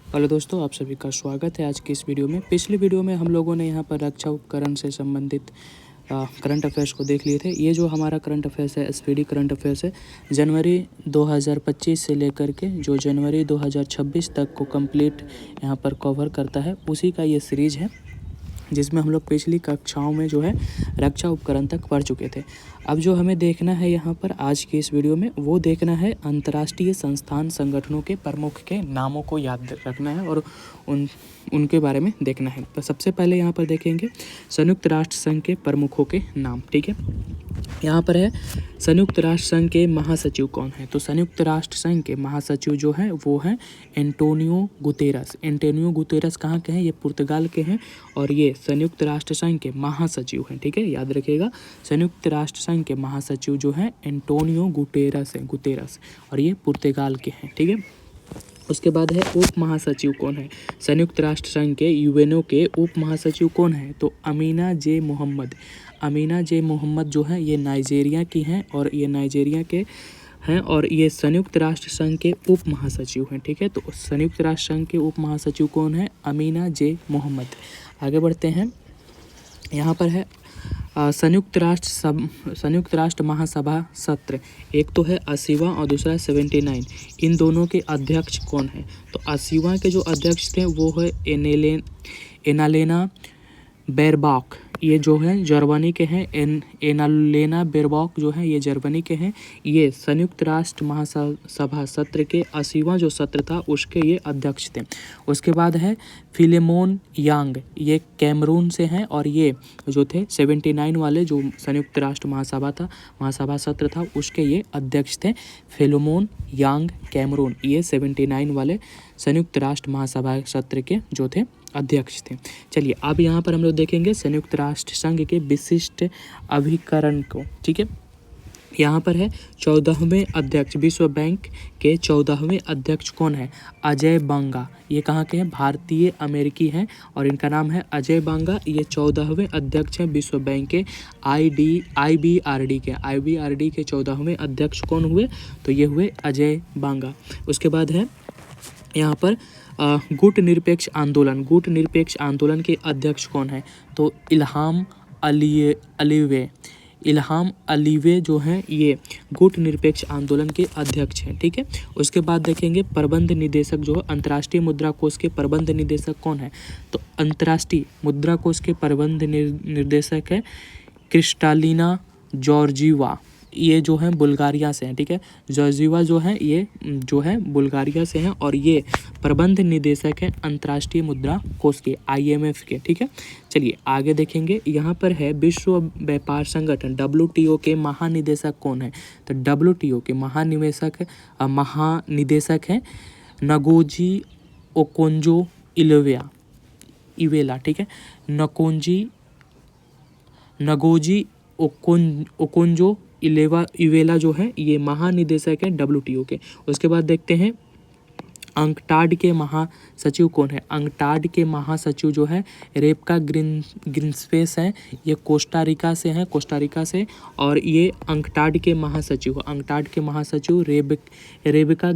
Hello दोस्तों, आप सभी का स्वागत है आज की इस वीडियो में। पिछली वीडियो में हम लोगों ने यहाँ पर रक्षा उपकरण से संबंधित करंट अफेयर्स को देख लिए थे। ये जो हमारा करंट अफेयर्स है, एसपीडी करंट अफेयर्स है, जनवरी 2025 से लेकर के जो जनवरी 2026 तक को कंप्लीट यहाँ पर कवर करता है, उसी का ये सीरीज़ है जिसमें हम लोग पिछली कक्षाओं में जो है रक्षा उपकरण तक पढ़ चुके थे। अब जो हमें देखना है यहाँ पर आज की इस वीडियो में, वो देखना है अंतर्राष्ट्रीय संस्थान संगठनों के प्रमुख के नामों को याद रखना है और उनके बारे में देखना है। तो सबसे पहले यहाँ पर देखेंगे संयुक्त राष्ट्र संघ के प्रमुखों के नाम। ठीक है, यहाँ पर है संयुक्त राष्ट्र संघ के महासचिव कौन है। तो संयुक्त राष्ट्र संघ के महासचिव जो है वो है एंटोनियो गुतेरस। एंटोनियो गुतेरस कहाँ के हैं? ये पुर्तगाल के हैं और ये संयुक्त राष्ट्र संघ के महासचिव हैं। ठीक है, याद रखिएगा, संयुक्त राष्ट्र संघ के महासचिव जो है एंटोनियो गुतेरस है, गुतेरस, और ये पुर्तगाल के हैं। ठीक है, उसके बाद है उप महासचिव कौन है। संयुक्त राष्ट्र संघ के यूएनओ के उप महासचिव कौन है? तो अमीना जे मोहम्मद। अमीना जे मोहम्मद जो है ये नाइजेरिया की हैं और ये नाइजेरिया के हैं और ये संयुक्त राष्ट्र संघ के उप महासचिव हैं। ठीक है, तो संयुक्त राष्ट्र संघ के उप महासचिव कौन है? अमीना जे मोहम्मद। आगे बढ़ते हैं, यहाँ पर है संयुक्त राष्ट्र महासभा सत्र। एक तो है 80वां और दूसरा है 79। इन दोनों के अध्यक्ष कौन है? तो 80वां के जो अध्यक्ष थे वो है एनालेना बेरबॉक। ये जो है जर्मनी के हैं। एनालेना बेरबॉक जो है ये जर्मनी के हैं। ये संयुक्त राष्ट्र महासभा सत्र के 80वां जो सत्र था उसके ये अध्यक्ष थे। उसके बाद है फिलेमोन यांग, ये कैमरून से हैं और ये जो थे 79 वाले जो संयुक्त राष्ट्र महासभा सत्र था उसके ये अध्यक्ष थे। फिलेमोन यांग कैमरून, ये 79 वाले संयुक्त राष्ट्र महासभा सत्र के जो थे अध्यक्ष थे। चलिए अब यहाँ पर हम लोग देखेंगे संयुक्त राष्ट्र संघ के विशिष्ट अभिकरण को। ठीक है, यहाँ पर है 14वें अध्यक्ष, विश्व बैंक के 14वें अध्यक्ष कौन है? अजय बांगा। ये कहाँ के हैं? भारतीय अमेरिकी हैं और इनका नाम है अजय बांगा। ये 14वें अध्यक्ष हैं विश्व बैंक के IBRD के 14वें अध्यक्ष कौन हुए? तो ये हुए अजय बांगा। उसके बाद है यहाँ पर गुट निरपेक्ष आंदोलन के अध्यक्ष कौन है? तो इल्हाम अलीवे जो हैं ये गुट निरपेक्ष आंदोलन के अध्यक्ष हैं। ठीक है, उसके बाद देखेंगे प्रबंध निदेशक जो अंतर्राष्ट्रीय मुद्रा कोष के प्रबंध निदेशक कौन है? तो अंतर्राष्ट्रीय मुद्रा कोष के प्रबंध निर्देशक है क्रिस्टालिना जॉर्जीवा। ये जो है बुल्गारिया से हैं। ठीक है, जॉर्जीवा जो है ये जो है बुल्गारिया से हैं और ये प्रबंध निदेशक हैं अंतर्राष्ट्रीय मुद्रा कोष के, IMF के। ठीक है, चलिए आगे देखेंगे, यहाँ पर है विश्व व्यापार संगठन WTO के महानिदेशक कौन है? तो WTO के महानिदेशक हैं नगोजी ओकोंजो इवेला। ठीक है, नगोजी ओकोंजो इवेला जो है ये महानिदेशक हैं WTO के। उसके बाद देखते हैं अंकटाड के महासचिव कौन है? अंकटाड के महासचिव जो है रेबका ग्रिन्सपेस हैं। ये कोस्टारिका से और ये अंकटाड के महासचिव रेबका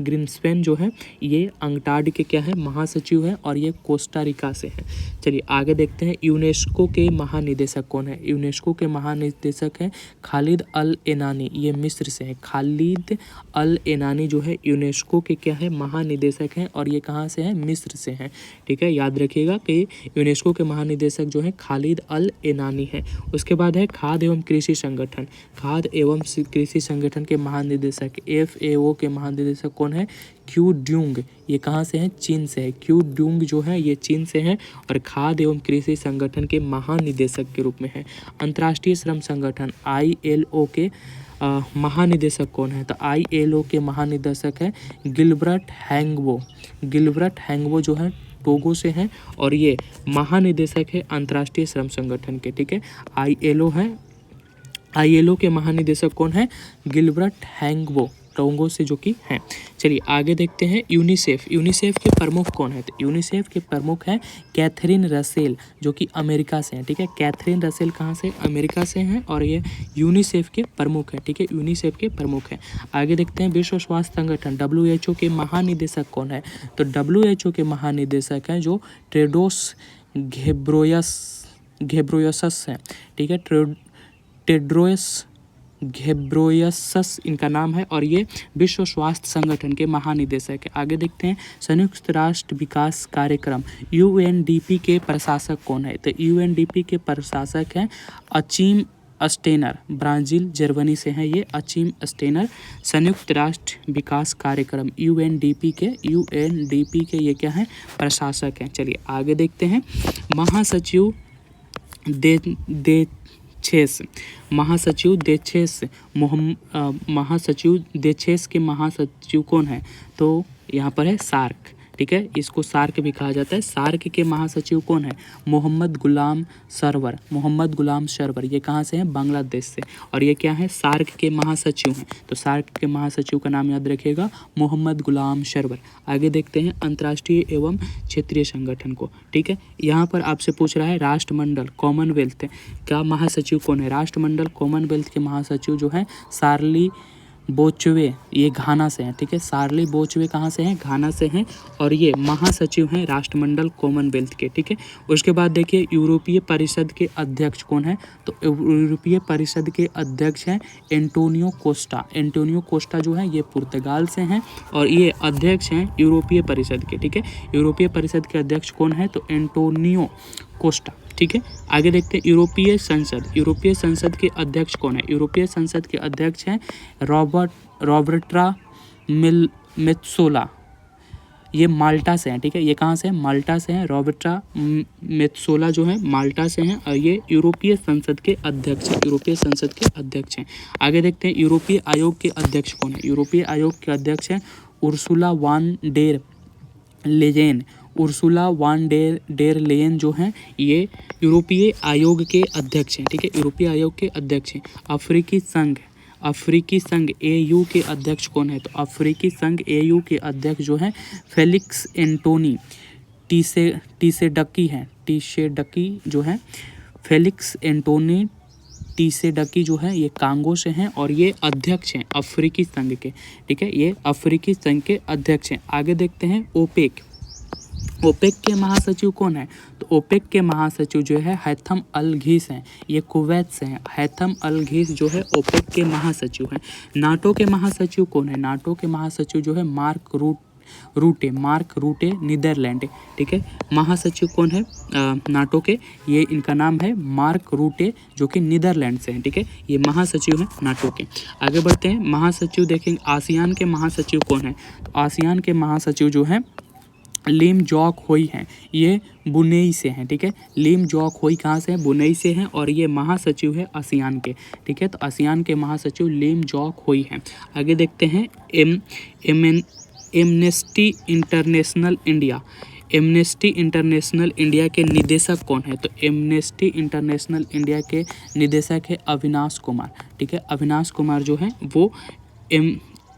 ग्रिन्सपेन जो है ये अंकटाड के क्या है? महासचिव हैं और ये कोस्टारिका से हैं। चलिए आगे देखते हैं यूनेस्को के महानिदेशक कौन है? यूनेस्को के महानिदेशक हैं खालिद अल एनानी, ये मिस्र से हैं। खालिद अल एनानी जो है यूनेस्को के क्या है? महानिदेशक हैं और ये कहाँ से हैं? मिस्र से हैं। ठीक है, याद रखिएगा कि यूनेस्को के महानिदेशक जो हैं खालिद अल एनानी हैं। उसके बाद है खाद्य एवं कृषि संगठन के महानिदेशक FAO के महानिदेशक कौन है? क्यू ड्यूंग। ये कहाँ से हैं? चीन से है। क्यू ड्यूंग जो है ये चीन से हैं और खाद्य एवं कृषि संगठन के महानिदेशक के रूप में है। अंतर्राष्ट्रीय श्रम संगठन ILO के महानिदेशक कौन है? तो ILO के महानिदेशक है गिलबर्ट हैंगवो जो है टोगो से हैं और ये महानिदेशक है अंतर्राष्ट्रीय श्रम संगठन के। ठीक है, ILO के महानिदेशक कौन है? गिलबर्ट हैंगवो। लोगों से जो कि हैं। चलिए आगे देखते हैं यूनिसेफ। यूनिसेफ के प्रमुख कौन है? तो यूनिसेफ के प्रमुख हैं कैथरीन रसेल, जो कि अमेरिका से हैं। ठीक है, कैथरीन रसेल कहाँ से? अमेरिका से हैं और ये यूनिसेफ के प्रमुख हैं। ठीक है, यूनिसेफ के प्रमुख हैं। आगे देखते हैं विश्व स्वास्थ्य संगठन WHO के महानिदेशक कौन है? तो WHO के महानिदेशक हैं जो टेड्रोस घेब्रेयेसस हैं। ठीक है, टेड्रोस घेब्रेयेसस इनका नाम है और ये विश्व स्वास्थ्य संगठन के महानिदेशक है। आगे देखते हैं संयुक्त राष्ट्र विकास कार्यक्रम UNDP के प्रशासक कौन है? तो UNDP के प्रशासक हैं अचीम अस्टेनर, ब्राज़ील जर्मनी से हैं ये अचीम अस्टेनर। संयुक्त राष्ट्र विकास कार्यक्रम UNDP के ये क्या हैं? प्रशासक हैं। चलिए आगे देखते हैं महासचिव महासचिव देशेस के महासचिव कौन है? तो यहाँ पर है सार्क। ठीक है, इसको सार्क भी कहा जाता है। सार्क के महासचिव कौन है? मोहम्मद गुलाम सरवर। ये कहाँ से हैं? बांग्लादेश से। और ये क्या है? सार्क के महासचिव हैं। तो सार्क के महासचिव का नाम याद रखिएगा, मोहम्मद गुलाम सरवर। आगे देखते हैं अंतर्राष्ट्रीय एवं क्षेत्रीय संगठन को। ठीक है, यहाँ पर आपसे पूछ रहा है राष्ट्रमंडल कॉमनवेल्थ का महासचिव कौन है? राष्ट्रमंडल कॉमनवेल्थ के महासचिव जो है सार्ली बोचवे, ये घाना से हैं। ठीक है, सार्ली बोचवे कहाँ से हैं? घाना से हैं और ये महासचिव हैं राष्ट्रमंडल कॉमनवेल्थ के। ठीक है, उसके बाद देखिए यूरोपीय परिषद के अध्यक्ष कौन है? तो यूरोपीय परिषद के अध्यक्ष हैं एंटोनियो कोस्टा जो है ये पुर्तगाल से हैं और ये अध्यक्ष हैं यूरोपीय परिषद के। ठीक है, यूरोपीय परिषद के अध्यक्ष कौन है? तो एंटोनियो कोस्टा। ठीक है, आगे देखते हैं यूरोपीय संसद के अध्यक्ष कौन है? यूरोपीय संसद के अध्यक्ष हैं रॉबर्टा मेत्सोला, ये माल्टा से हैं। ठीक है, ये कहाँ से हैं? माल्टा से हैं। रॉबर्टा मेत्सोला जो है माल्टा से हैं और ये यूरोपीय संसद के अध्यक्ष हैं। आगे देखते हैं यूरोपीय आयोग के अध्यक्ष कौन है? यूरोपीय आयोग के अध्यक्ष हैं उर्सुला वान डेर लेयन जो हैं ये यूरोपीय आयोग के अध्यक्ष हैं। ठीक है, यूरोपीय आयोग के अध्यक्ष हैं। अफ्रीकी संघ AU के अध्यक्ष कौन है? तो अफ्रीकी संघ AU के अध्यक्ष जो हैं फेलिक्स एंटोनी टीसेडकी हैं। फेलिक्स एंटोनी टीसेडकी जो है ये कांगो से हैं और ये अध्यक्ष हैं अफ्रीकी संघ के। ठीक है, ये अफ्रीकी संघ के अध्यक्ष हैं। आगे देखते हैं ओपेक के महासचिव कौन है? तो ओपेक के महासचिव जो है हैथम अल घीस हैं, ये कुवैत से हैं। हैथम अल घीस जो है ओपेक के महासचिव हैं। नाटो के महासचिव कौन है? नाटो के महासचिव जो है मार्क रूटे नीदरलैंड। ठीक है, महासचिव कौन है नाटो के? ये इनका नाम है मार्क रूटे जो कि नीदरलैंड से हैं। ठीक है, ये महासचिव हैं नाटो के। आगे बढ़ते हैं महासचिव देखेंगे आसियान के महासचिव कौन है? तो आसियान के महासचिव जो हैं लिम जॉक होई हैं, ये बुनेई से हैं। ठीक है, लिम जॉक होई कहाँ से हैं? बुनेई से हैं और ये महासचिव है आसियान के। ठीक है, तो आसियान के महासचिव लिम जॉक होई हैं। आगे देखते हैं एमनेस्टी इंटरनेशनल इंडिया के निदेशक कौन है? तो एमनेस्टी इंटरनेशनल इंडिया के निदेशक है अविनाश कुमार। ठीक है, अविनाश कुमार जो है वो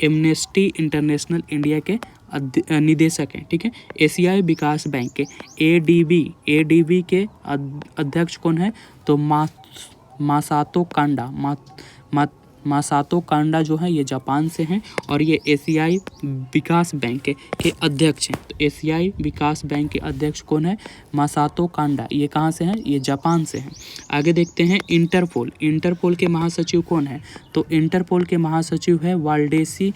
एमनेस्टी इंटरनेशनल इंडिया के निदेशक हैं। ठीक है, एशियाई विकास बैंक के ADB के अध्यक्ष कौन है? तो मासातो कांडा जो है ये जापान से हैं और ये एशियाई विकास बैंक के अध्यक्ष हैं। तो एशियाई विकास बैंक के अध्यक्ष कौन है? मासातो कांडा, ये कहाँ से हैं? ये जापान से हैं। आगे देखते हैं इंटरपोल के महासचिव कौन है? तो इंटरपोल के महासचिव है वाल्डेसी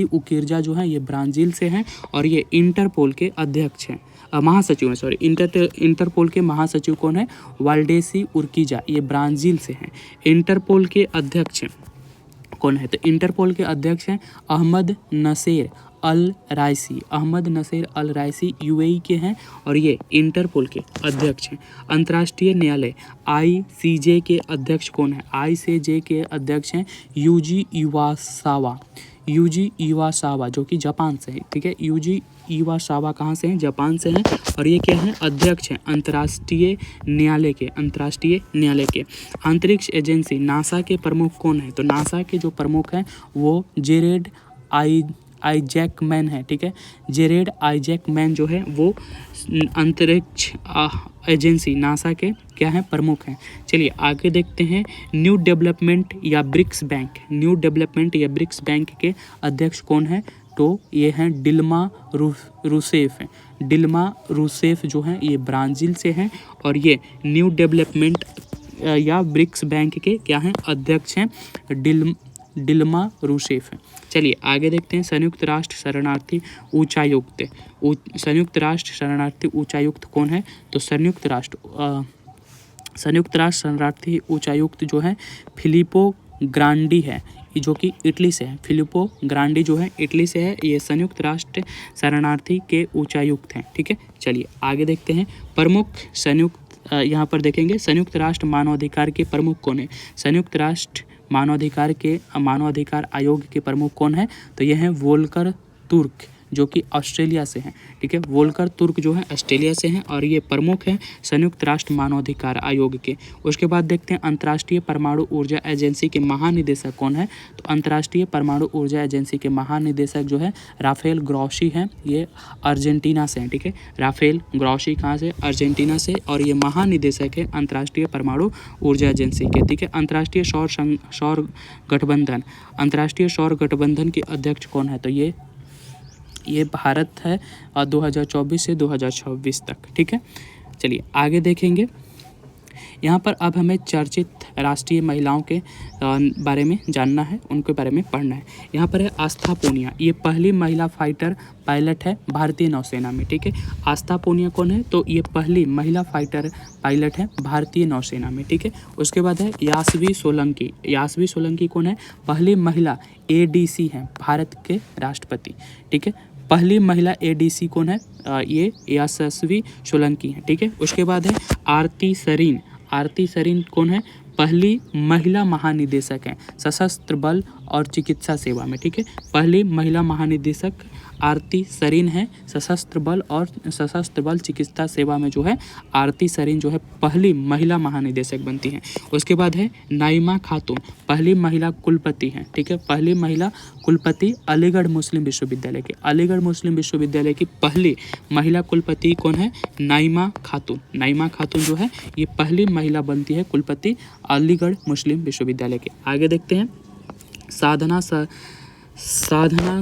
उकिरजा जो है ये ब्राज़ील से हैं और ये इंटरपोल के अध्यक्ष हैं महासचिव हैं। सॉरी, इंटरपोल के महासचिव कौन है? वाल्डेसी उर्किजा, ये ब्राज़ील से हैं। इंटरपोल के अध्यक्ष कौन है? तो इंटरपोल के अध्यक्ष हैं अहमद नसीर अल राइसी UAE के हैं और ये इंटरपोल के अध्यक्ष हैं। अंतर्राष्ट्रीय न्यायालय ICJ के अध्यक्ष कौन है? ICJ के अध्यक्ष हैं यूजी यूजी इवासावा जो कि जापान से है, ठीक है। यूजी इवासावा कहाँ से हैं? जापान से हैं। और ये क्या है? अध्यक्ष हैं अंतर्राष्ट्रीय न्यायालय के, अंतर्राष्ट्रीय न्यायालय के। अंतरिक्ष एजेंसी नासा के प्रमुख कौन है? तो नासा के जो प्रमुख हैं वो जेरेड आइजैक मैन है, ठीक है। जेरेड आइजैक मैन जो है वो अंतरिक्ष एजेंसी नासा के क्या हैं? प्रमुख हैं। चलिए आगे देखते हैं। न्यू डेवलपमेंट या ब्रिक्स बैंक, न्यू डेवलपमेंट या ब्रिक्स बैंक के अध्यक्ष कौन है? तो ये हैं डिल्मा रूसेफ हैं। डिल्मा रूसेफ जो हैं ये ब्राज़ील से हैं और ये न्यू डेवलपमेंट या ब्रिक्स बैंक के क्या हैं? अध्यक्ष हैं डिल्मा रूसेफ हैं। चलिए आगे देखते हैं। संयुक्त राष्ट्र शरणार्थी उच्चायुक्त, संयुक्त राष्ट्र शरणार्थी उच्चायुक्त कौन है? तो संयुक्त राष्ट्र शरणार्थी उच्चायुक्त जो है फिलिपो ग्रांडी है, जो कि इटली से है। फिलिपो ग्रांडी जो है इटली से है। ये संयुक्त राष्ट्र शरणार्थी के उच्चायुक्त हैं, ठीक है। चलिए आगे देखते हैं। प्रमुख संयुक्त यहाँ पर देखेंगे संयुक्त राष्ट्र मानवाधिकार के प्रमुख कौन है? संयुक्त राष्ट्र मानवाधिकार आयोग के प्रमुख कौन है? तो ये हैं वोल्कर तुर्क जो कि ऑस्ट्रेलिया से हैं, ठीक है। वोल्कर तुर्क जो है ऑस्ट्रेलिया से हैं और ये प्रमुख हैं संयुक्त राष्ट्र मानवाधिकार आयोग के। उसके बाद देखते हैं अंतर्राष्ट्रीय परमाणु ऊर्जा एजेंसी के महानिदेशक कौन है? तो अंतर्राष्ट्रीय परमाणु ऊर्जा एजेंसी के महानिदेशक जो है राफेल ग्रॉसी हैं, ये अर्जेंटीना से हैं, ठीक है। राफेल ग्रॉसी कहाँ से? अर्जेंटीना से। और ये महानिदेशक है अंतर्राष्ट्रीय परमाणु ऊर्जा एजेंसी के, ठीक है। अंतर्राष्ट्रीय सौर गठबंधन, अंतर्राष्ट्रीय सौर गठबंधन के अध्यक्ष कौन है? तो ये भारत है 2024 से 2026 तक, ठीक है। चलिए आगे देखेंगे। यहाँ पर अब हमें चर्चित राष्ट्रीय महिलाओं के बारे में जानना है, उनके बारे में पढ़ना है। यहाँ पर है आस्था पूनिया, ये पहली महिला फाइटर पायलट है भारतीय नौसेना में, ठीक है। आस्था पूनिया कौन है? तो ये पहली महिला फाइटर पायलट है भारतीय नौसेना में, ठीक है। उसके बाद है यास्वी सोलंकी, यास्वी सोलंकी कौन है? पहली महिला ADC है भारत के राष्ट्रपति, ठीक है। पहली महिला ADC कौन है? ये यशस्वी सोलंकी है, ठीक है। उसके बाद है आरती सरीन, आरती सरीन कौन है? पहली महिला महानिदेशक हैं सशस्त्र बल और चिकित्सा सेवा में, ठीक है। पहली महिला महानिदेशक आरती सरीन है सशस्त्र बल चिकित्सा सेवा में जो है आरती सरीन जो है पहली महिला महानिदेशक बनती हैं। उसके बाद है नाइमा खातून, पहली महिला कुलपति हैं, ठीक है। पहली महिला कुलपति अलीगढ़ मुस्लिम विश्वविद्यालय के, अलीगढ़ मुस्लिम विश्वविद्यालय की पहली महिला कुलपति कौन है? नाइमा खातून। नाइमा खातून जो है ये पहली महिला बनती है कुलपति अलीगढ़ मुस्लिम विश्वविद्यालय के। आगे देखते हैं। साधना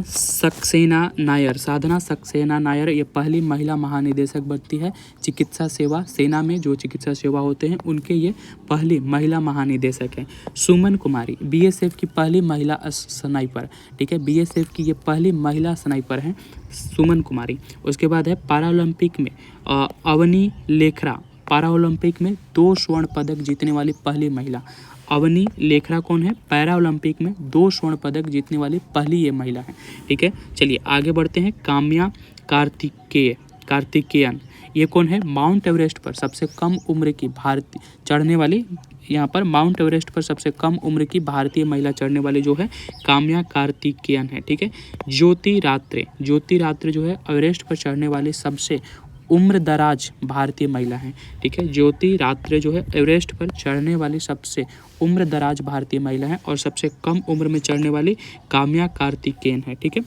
सक्सेना नायर, साधना सक्सेना नायर ये पहली महिला महानिदेशक बनती है चिकित्सा सेवा, सेना में जो चिकित्सा सेवा होते हैं उनके ये पहली महिला महानिदेशक हैं। सुमन कुमारी BSF की पहली महिला स्नाइपर, ठीक है। BSF की ये पहली महिला स्नाइपर हैं सुमन कुमारी। उसके बाद है पैरालंपिक में अवनी लेखरा, पैरालंपिक में 2 स्वर्ण पदक जीतने वाली पहली महिला अवनी लेखरा कौन है? पैरालंपिक में 2 स्वर्ण पदक जीतने वाली पहली ये महिला है, ठीक है। चलिए आगे बढ़ते हैं। काम्या कार्तिकेयन ये कौन है? माउंट एवरेस्ट पर सबसे कम उम्र की भारतीय चढ़ने वाली, यहाँ पर माउंट एवरेस्ट पर सबसे कम उम्र की भारतीय महिला चढ़ने वाली जो है काम्या कार्तिकेयन है, ठीक है। ज्योति रात्रे जो है एवरेस्ट पर चढ़ने वाली सबसे उम्र दराज भारतीय महिला हैं, ठीक है। ज्योति रात्रे जो है एवरेस्ट पर चढ़ने वाली सबसे उम्र दराज भारतीय महिला है और सबसे कम उम्र में चढ़ने वाली काम्या कार्तिकेयन है, ठीक है।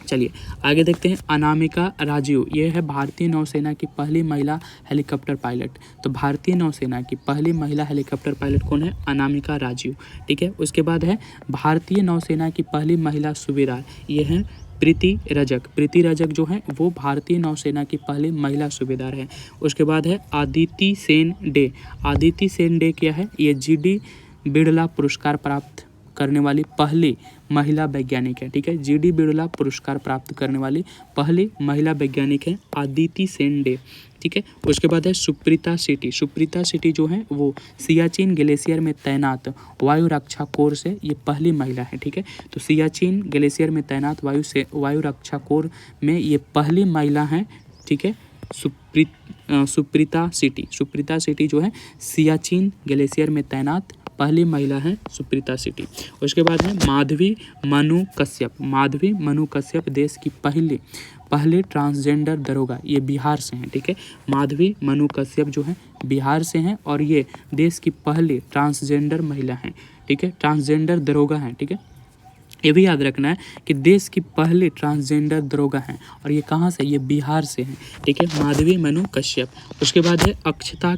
चलिए आगे देखते हैं। अनामिका राजीव ये है भारतीय नौसेना की पहली महिला हेलीकॉप्टर पायलट। तो भारतीय नौसेना की पहली महिला हेलीकॉप्टर पायलट कौन है? अनामिका राजीव, ठीक है। उसके बाद है भारतीय नौसेना की पहली महिला सूबेदार, ये है प्रीति रजक जो है वो भारतीय नौसेना की पहली महिला सूबेदार है। उसके बाद है आदिति सेन डे क्या है? ये GD बिड़ला पुरस्कार प्राप्त करने वाली पहली महिला वैज्ञानिक है, ठीक है। GD बिड़ला पुरस्कार प्राप्त करने वाली पहली महिला वैज्ञानिक है आदिति सेन डे, ठीक है। उसके बाद है सुप्रीता सिटी जो है वो सियाचिन ग्लेशियर में तैनात वायु रक्षा कोर से ये पहली महिला है, ठीक है। तो सियाचिन ग्लेशियर में तैनात वायु रक्षा कोर में ये पहली महिला हैं, ठीक है। सुप्रीता सिटी जो है सियाचिन ग्लेशियर में तैनात पहली महिला है सुप्रीता सिटी। उसके बाद है माधवी मनु कश्यप देश की पहले ट्रांसजेंडर दरोगा, ये बिहार से हैं, ठीक है। माधवी मनु कश्यप जो है बिहार से हैं और ये देश की पहली ट्रांसजेंडर महिला हैं, ठीक है, ट्रांसजेंडर दरोगा हैं, ठीक है। ये भी याद रखना है कि देश की पहली ट्रांसजेंडर दरोगा हैं और ये कहाँ से, ये बिहार से हैं, ठीक है, माधवी मनु कश्यप। उसके बाद है अक्षता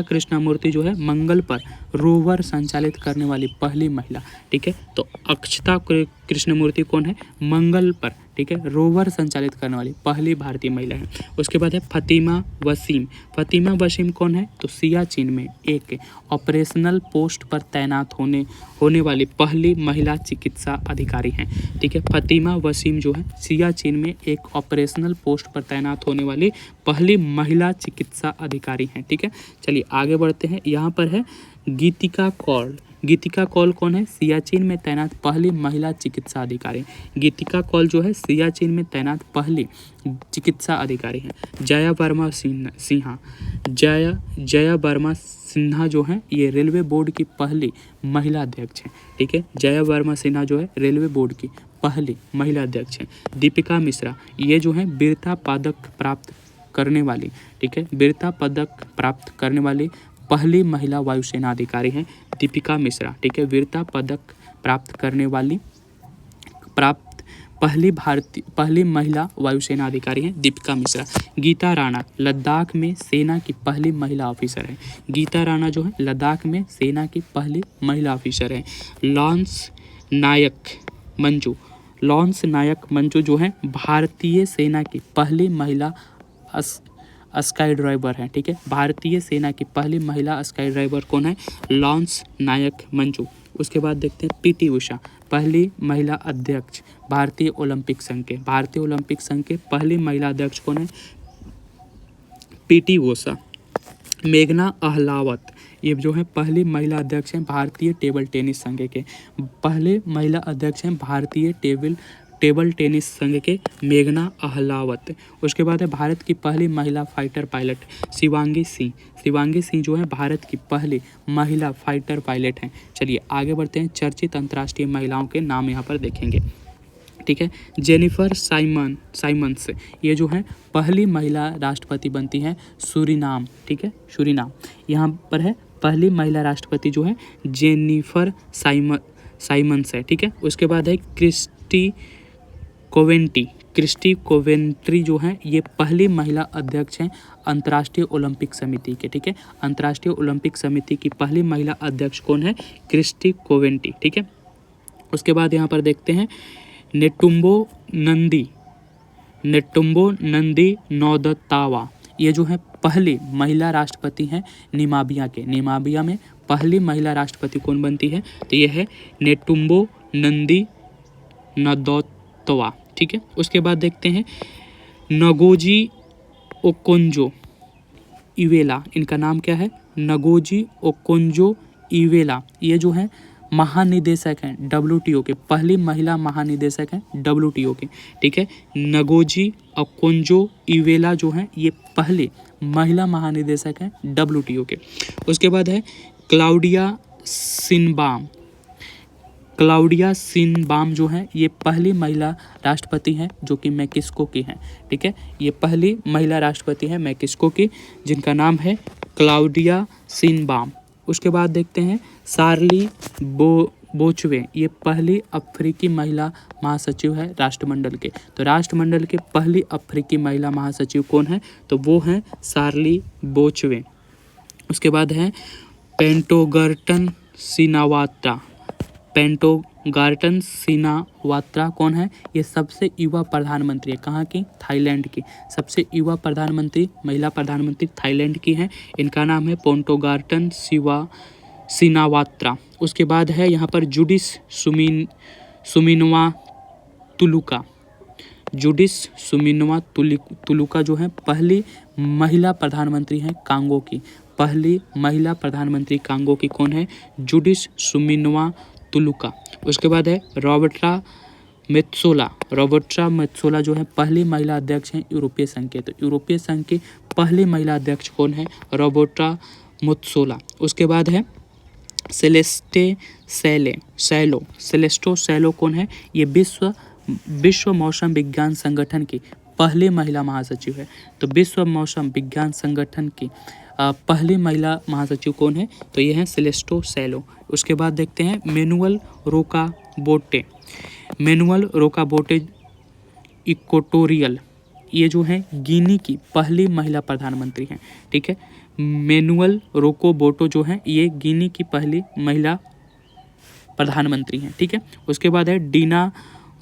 कृष्णामूर्ति जो है मंगल पर रोवर संचालित करने वाली पहली महिला, ठीक है। तो अक्षता कृष्णमूर्ति कौन है, मंगल पर, ठीक है, रोवर संचालित करने वाली पहली भारतीय महिला है। उसके बाद है फतिमा वसीम कौन है, तो सियाचिन में एक ऑपरेशनल पोस्ट पर तैनात होने वाली पहली महिला चिकित्सा अधिकारी हैं, ठीक है। फतिमा वसीम जो है सियाचिन में एक ऑपरेशनल पोस्ट पर तैनात होने वाली पहली महिला चिकित्सा अधिकारी हैं, ठीक है। चलिए आगे बढ़ते हैं। यहाँ पर है गीतिका कौल कौन है, सियाचिन में तैनात पहली महिला चिकित्सा अधिकारी। गीतिका कौल जो है सियाचिन में तैनात पहली चिकित्सा अधिकारी हैं। जया वर्मा सिन्हा जो है ये रेलवे बोर्ड की पहली महिला अध्यक्ष हैं, ठीक है। जया वर्मा सिन्हा जो है रेलवे बोर्ड की पहली महिला अध्यक्ष हैं। दीपिका मिश्रा ये जो है वीरता पदक प्राप्त करने वाली, ठीक है, वीरता पदक प्राप्त करने वाली पहली महिला वायुसेना अधिकारी हैं दीपिका मिश्रा, ठीक है, वीरता पदक प्राप्त करने वाली पहली महिला वायुसेना अधिकारी हैं दीपिका मिश्रा। गीता राणा लद्दाख में सेना की पहली महिला ऑफिसर है। गीता राणा जो है लद्दाख में सेना की पहली महिला ऑफिसर है। लॉन्स नायक मंजू जो है भारतीय सेना की पहली महिला स्काई ड्राइवर है, ठीक है। भारतीय सेना की पहली महिला स्काई ड्राइवर कौन है, लॉन्स नायक मंजू। उसके बाद देखते हैं पीटी उषा पहली महिला अध्यक्ष भारतीय ओलंपिक संघ के पहली महिला अध्यक्ष कौन है, पीटी उषा। मेघना अहलावत ये जो है पहली महिला अध्यक्ष हैं भारतीय टेबल टेनिस संघ के, पहले महिला अध्यक्ष हैं भारतीय टेबल टेनिस संघ के मेघना अहलावत। उसके बाद है भारत की पहली महिला फाइटर पायलट शिवांगी सिंह जो है भारत की पहली महिला फाइटर पायलट हैं। चलिए आगे बढ़ते हैं। चर्चित अंतर्राष्ट्रीय महिलाओं के नाम यहाँ पर देखेंगे, ठीक है। जेनिफर साइमंस ये जो है पहली महिला राष्ट्रपति बनती हैं सूरीनाम, ठीक है, सूरीनाम। यहाँ पर है पहली महिला राष्ट्रपति जो है जेनिफर साइमंस है, ठीक है। उसके बाद है क्रिस्टी कोवेंट्री जो है ये पहली महिला अध्यक्ष हैं अंतर्राष्ट्रीय ओलंपिक समिति के, ठीक है। अंतर्राष्ट्रीय ओलंपिक समिति की पहली महिला अध्यक्ष कौन है, क्रिस्टी कोवेंट्री, ठीक है। उसके बाद यहाँ पर देखते हैं नेटुम्बो नंदी नौदत्तावा ये जो है पहली महिला राष्ट्रपति हैं निमाबिया में पहली महिला राष्ट्रपति कौन बनती है, तो ये है नेटुम्बो नंदी नौदत्तावा, ठीक है। उसके बाद देखते हैं नगोजी ओकोंजो इवेला, इनका नाम क्या है, नगोजी ओकोंजो इवेला। ये जो है महानिदेशक हैं WTO के, पहली महिला महानिदेशक हैं WTO के, ठीक है। नगोजी ओकोंजो इवेला जो है ये पहली महिला महानिदेशक हैं WTO के। उसके बाद है क्लाउडिया सिनबाम जो है ये पहली महिला राष्ट्रपति हैं जो कि मैक्सिको की हैं, ठीक है। ये पहली महिला राष्ट्रपति हैं मैक्सिको की जिनका नाम है क्लाउडिया सिनबाम। उसके बाद देखते हैं शार्ली बोचवे ये पहली अफ्रीकी महिला महासचिव है राष्ट्रमंडल के। तो राष्ट्रमंडल के पहली अफ्रीकी महिला महासचिव कौन है, तो वो हैं शार्ली बोचवे। उसके बाद है पेंटोगार्टन सिनावात्रा कौन है, ये सबसे युवा प्रधानमंत्री है, कहाँ की, थाईलैंड की। सबसे युवा प्रधानमंत्री महिला प्रधानमंत्री थाईलैंड की हैं, इनका नाम है पेंटोगार्टन सिनावात्रा। उसके बाद है यहाँ पर जुडिस सुमिनवा तुलुका जो है पहली महिला प्रधानमंत्री हैं कांगो की। पहली महिला प्रधानमंत्री कांगो की कौन है, जुडिस सुमिनवा तुलुका। उसके बाद है रॉबर्टा मेत्सोला जो है पहली महिला अध्यक्ष हैं यूरोपीय संघ के। तो यूरोपीय संघ की पहली महिला अध्यक्ष कौन है? रॉबर्टा मेत्सोला। उसके बाद है सेलेस्टो सैलो कौन है? ये विश्व मौसम विज्ञान संगठन की पहली महिला महासचिव है। तो विश्व मौसम विज्ञान संगठन की पहली महिला महासचिव कौन है? तो ये है सेलेस्टो सैलो। उसके बाद देखते हैं मैनुअल रोकाबोटे इक्वेटोरियल, ये जो है गिनी की पहली महिला प्रधानमंत्री हैं। ठीक है, मैनुअल रोकाबोटे जो है ये गिनी की पहली महिला प्रधानमंत्री हैं। ठीक है, उसके बाद है डीना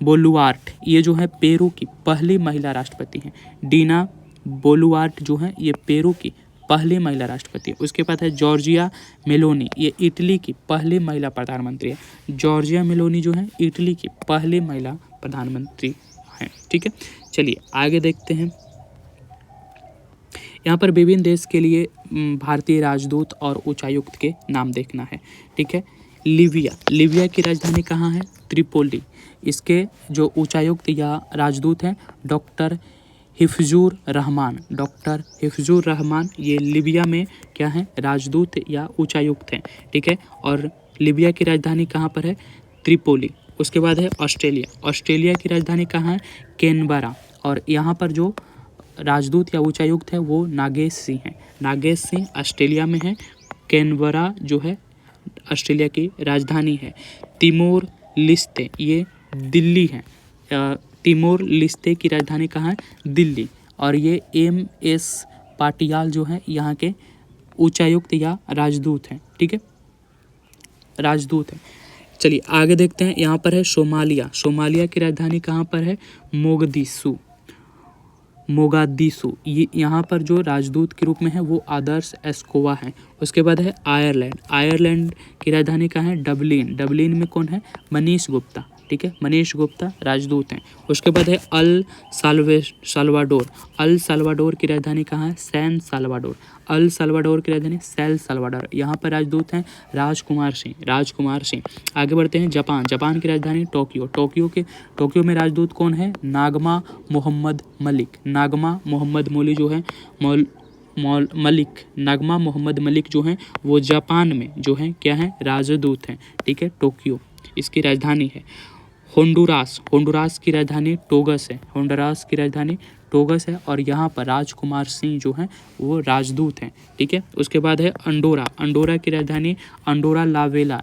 बोलुआर्ट, ये जो है पेरू की पहली महिला राष्ट्रपति हैं। डीना बोलुआर्ट जो है ये पेरू की पहली महिला राष्ट्रपति है। उसके बाद है जॉर्जिया मेलोनी, ये इटली की पहली महिला प्रधानमंत्री है। जॉर्जिया मेलोनी जो है इटली की पहली महिला प्रधानमंत्री हैं। ठीक है, चलिए आगे देखते हैं। यहाँ पर विभिन्न देश के लिए भारतीय राजदूत और उच्चायुक्त के नाम देखना है। ठीक है, लीबिया की राजधानी कहाँ है? त्रिपोली। इसके जो उच्चायुक्त या राजदूत हैं डॉक्टर हिफ्जुर रहमान, ये लीबिया में क्या है? राजदूत या उच्चायुक्त हैं। ठीक है, और लीबिया की राजधानी कहाँ पर है? त्रिपोली। उसके बाद है ऑस्ट्रेलिया की राजधानी कहाँ है? कैनबरा। और यहाँ पर जो राजदूत या उच्चायुक्त है वो नागेश सिंह हैं। नागेश सिंह ऑस्ट्रेलिया में है। कैनबरा जो है ऑस्ट्रेलिया की राजधानी है। तिमोर लिस्ते, ये दिल्ली है। तिमोर लिस्ते की राजधानी कहाँ है? दिल्ली। और ये MS पाटियाल जो है यहाँ के उच्चायुक्त या राजदूत हैं। ठीक है, राजदूत हैं। चलिए आगे देखते हैं। यहाँ पर है सोमालिया की राजधानी कहाँ पर है? मोगादिशु। ये यहाँ पर जो राजदूत के रूप में है वो आदर्श एस्कोवा हैं। उसके बाद है आयरलैंड की राजधानी कहाँ है? डबलिन में कौन है? मनीष गुप्ता। ठीक है, मनीष गुप्ता राजदूत हैं। उसके बाद है अल साल्वाडोर की राजधानी कहाँ है? सैन साल्वाडोर की राजधानी सेल साल्वाडोर। यहाँ पर राजदूत हैं राजकुमार सिंह। आगे बढ़ते हैं। जापान की राजधानी टोक्यो में राजदूत कौन है? नागमा मोहम्मद जो है नागमा मोहम्मद मलिक जो हैं वो जापान में जो है क्या है? राजदूत हैं। ठीक है, टोक्यो इसकी राजधानी है। होंडुरास की राजधानी टोगस है। और यहाँ पर राजकुमार सिंह जो हैं वो राजदूत हैं। ठीक है, उसके बाद है अंडोरा की राजधानी अंडोरा लावेला।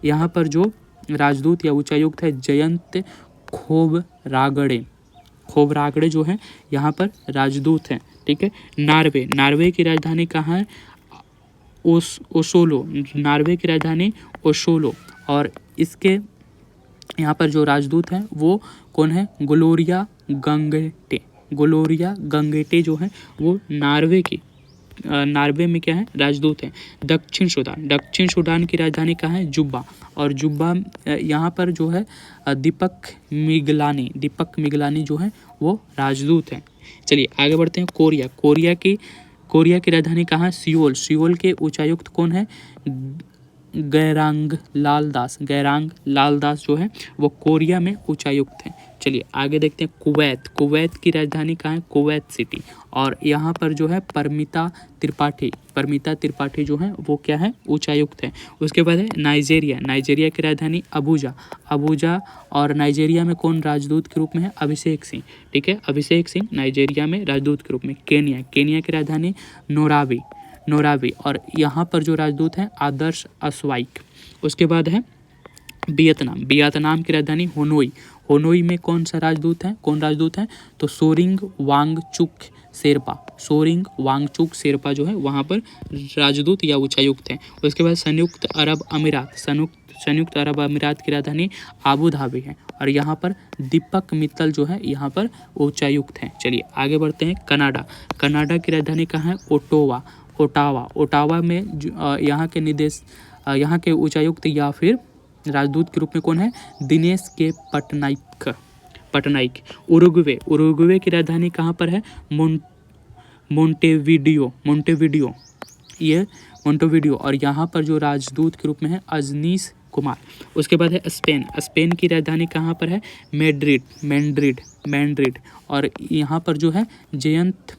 यहाँ पर जो राजदूत या उच्चायुक्त है जयंत खोबरागड़े जो हैं यहाँ पर राजदूत हैं। ठीक है, नार्वे की राजधानी कहाँ है? नार्वे की राजधानी ओसोलो। और इसके यहाँ पर जो राजदूत हैं वो कौन है? ग्लोरिया गंगेटे जो है वो नार्वे में क्या है? राजदूत हैं। दक्षिण सूडान की राजधानी कहाँ है? जुब्बा। और जुब्बा यहाँ पर जो है दीपक मिगलानी जो है वो राजदूत हैं। चलिए आगे बढ़ते हैं। कोरिया की राजधानी कहाँ है? सियोल के उच्चायुक्त कौन है? गैरांग लाल दास जो है वो कोरिया में उच्चायुक्त हैं। चलिए आगे देखते हैं। कुवैत की राजधानी कहाँ है? Kuwait city. और यहाँ पर जो है परमिता त्रिपाठी जो है वो क्या है? उच्चायुक्त है। उसके बाद है नाइजेरिया की राजधानी अबूजा। और नाइजेरिया में कौन राजदूत के रूप में है? अभिषेक सिंह। ठीक है, अभिषेक सिंह नाइजेरिया में राजदूत के रूप में। केनिया की राजधानी नोरावी। और यहाँ पर जो राजदूत हैं आदर्श अस्वाइक। उसके बाद है वियतनाम की राजधानी होनोई में कौन राजदूत हैं? तो सोरिंग वांगचुक शेरपा जो है वहाँ पर राजदूत या उच्चायुक्त हैं। उसके बाद संयुक्त अरब अमीरात की राजधानी आबू धाबी है। और यहाँ पर दीपक मित्तल जो है यहाँ पर उच्चायुक्त हैं। चलिए आगे बढ़ते हैं। कनाडा की राजधानी कहाँ है? ओटावा में यहाँ के उच्चायुक्त या फिर राजदूत के रूप में कौन है? दिनेश के पटनाइक। उरुग्वे की राजधानी कहाँ पर है? मोंटेविडियो। और यहाँ पर जो राजदूत के रूप में है अजनीश कुमार। उसके बाद है स्पेन। स्पेन की राजधानी कहाँ पर है? मैड्रिड। और यहाँ पर जो है जयंत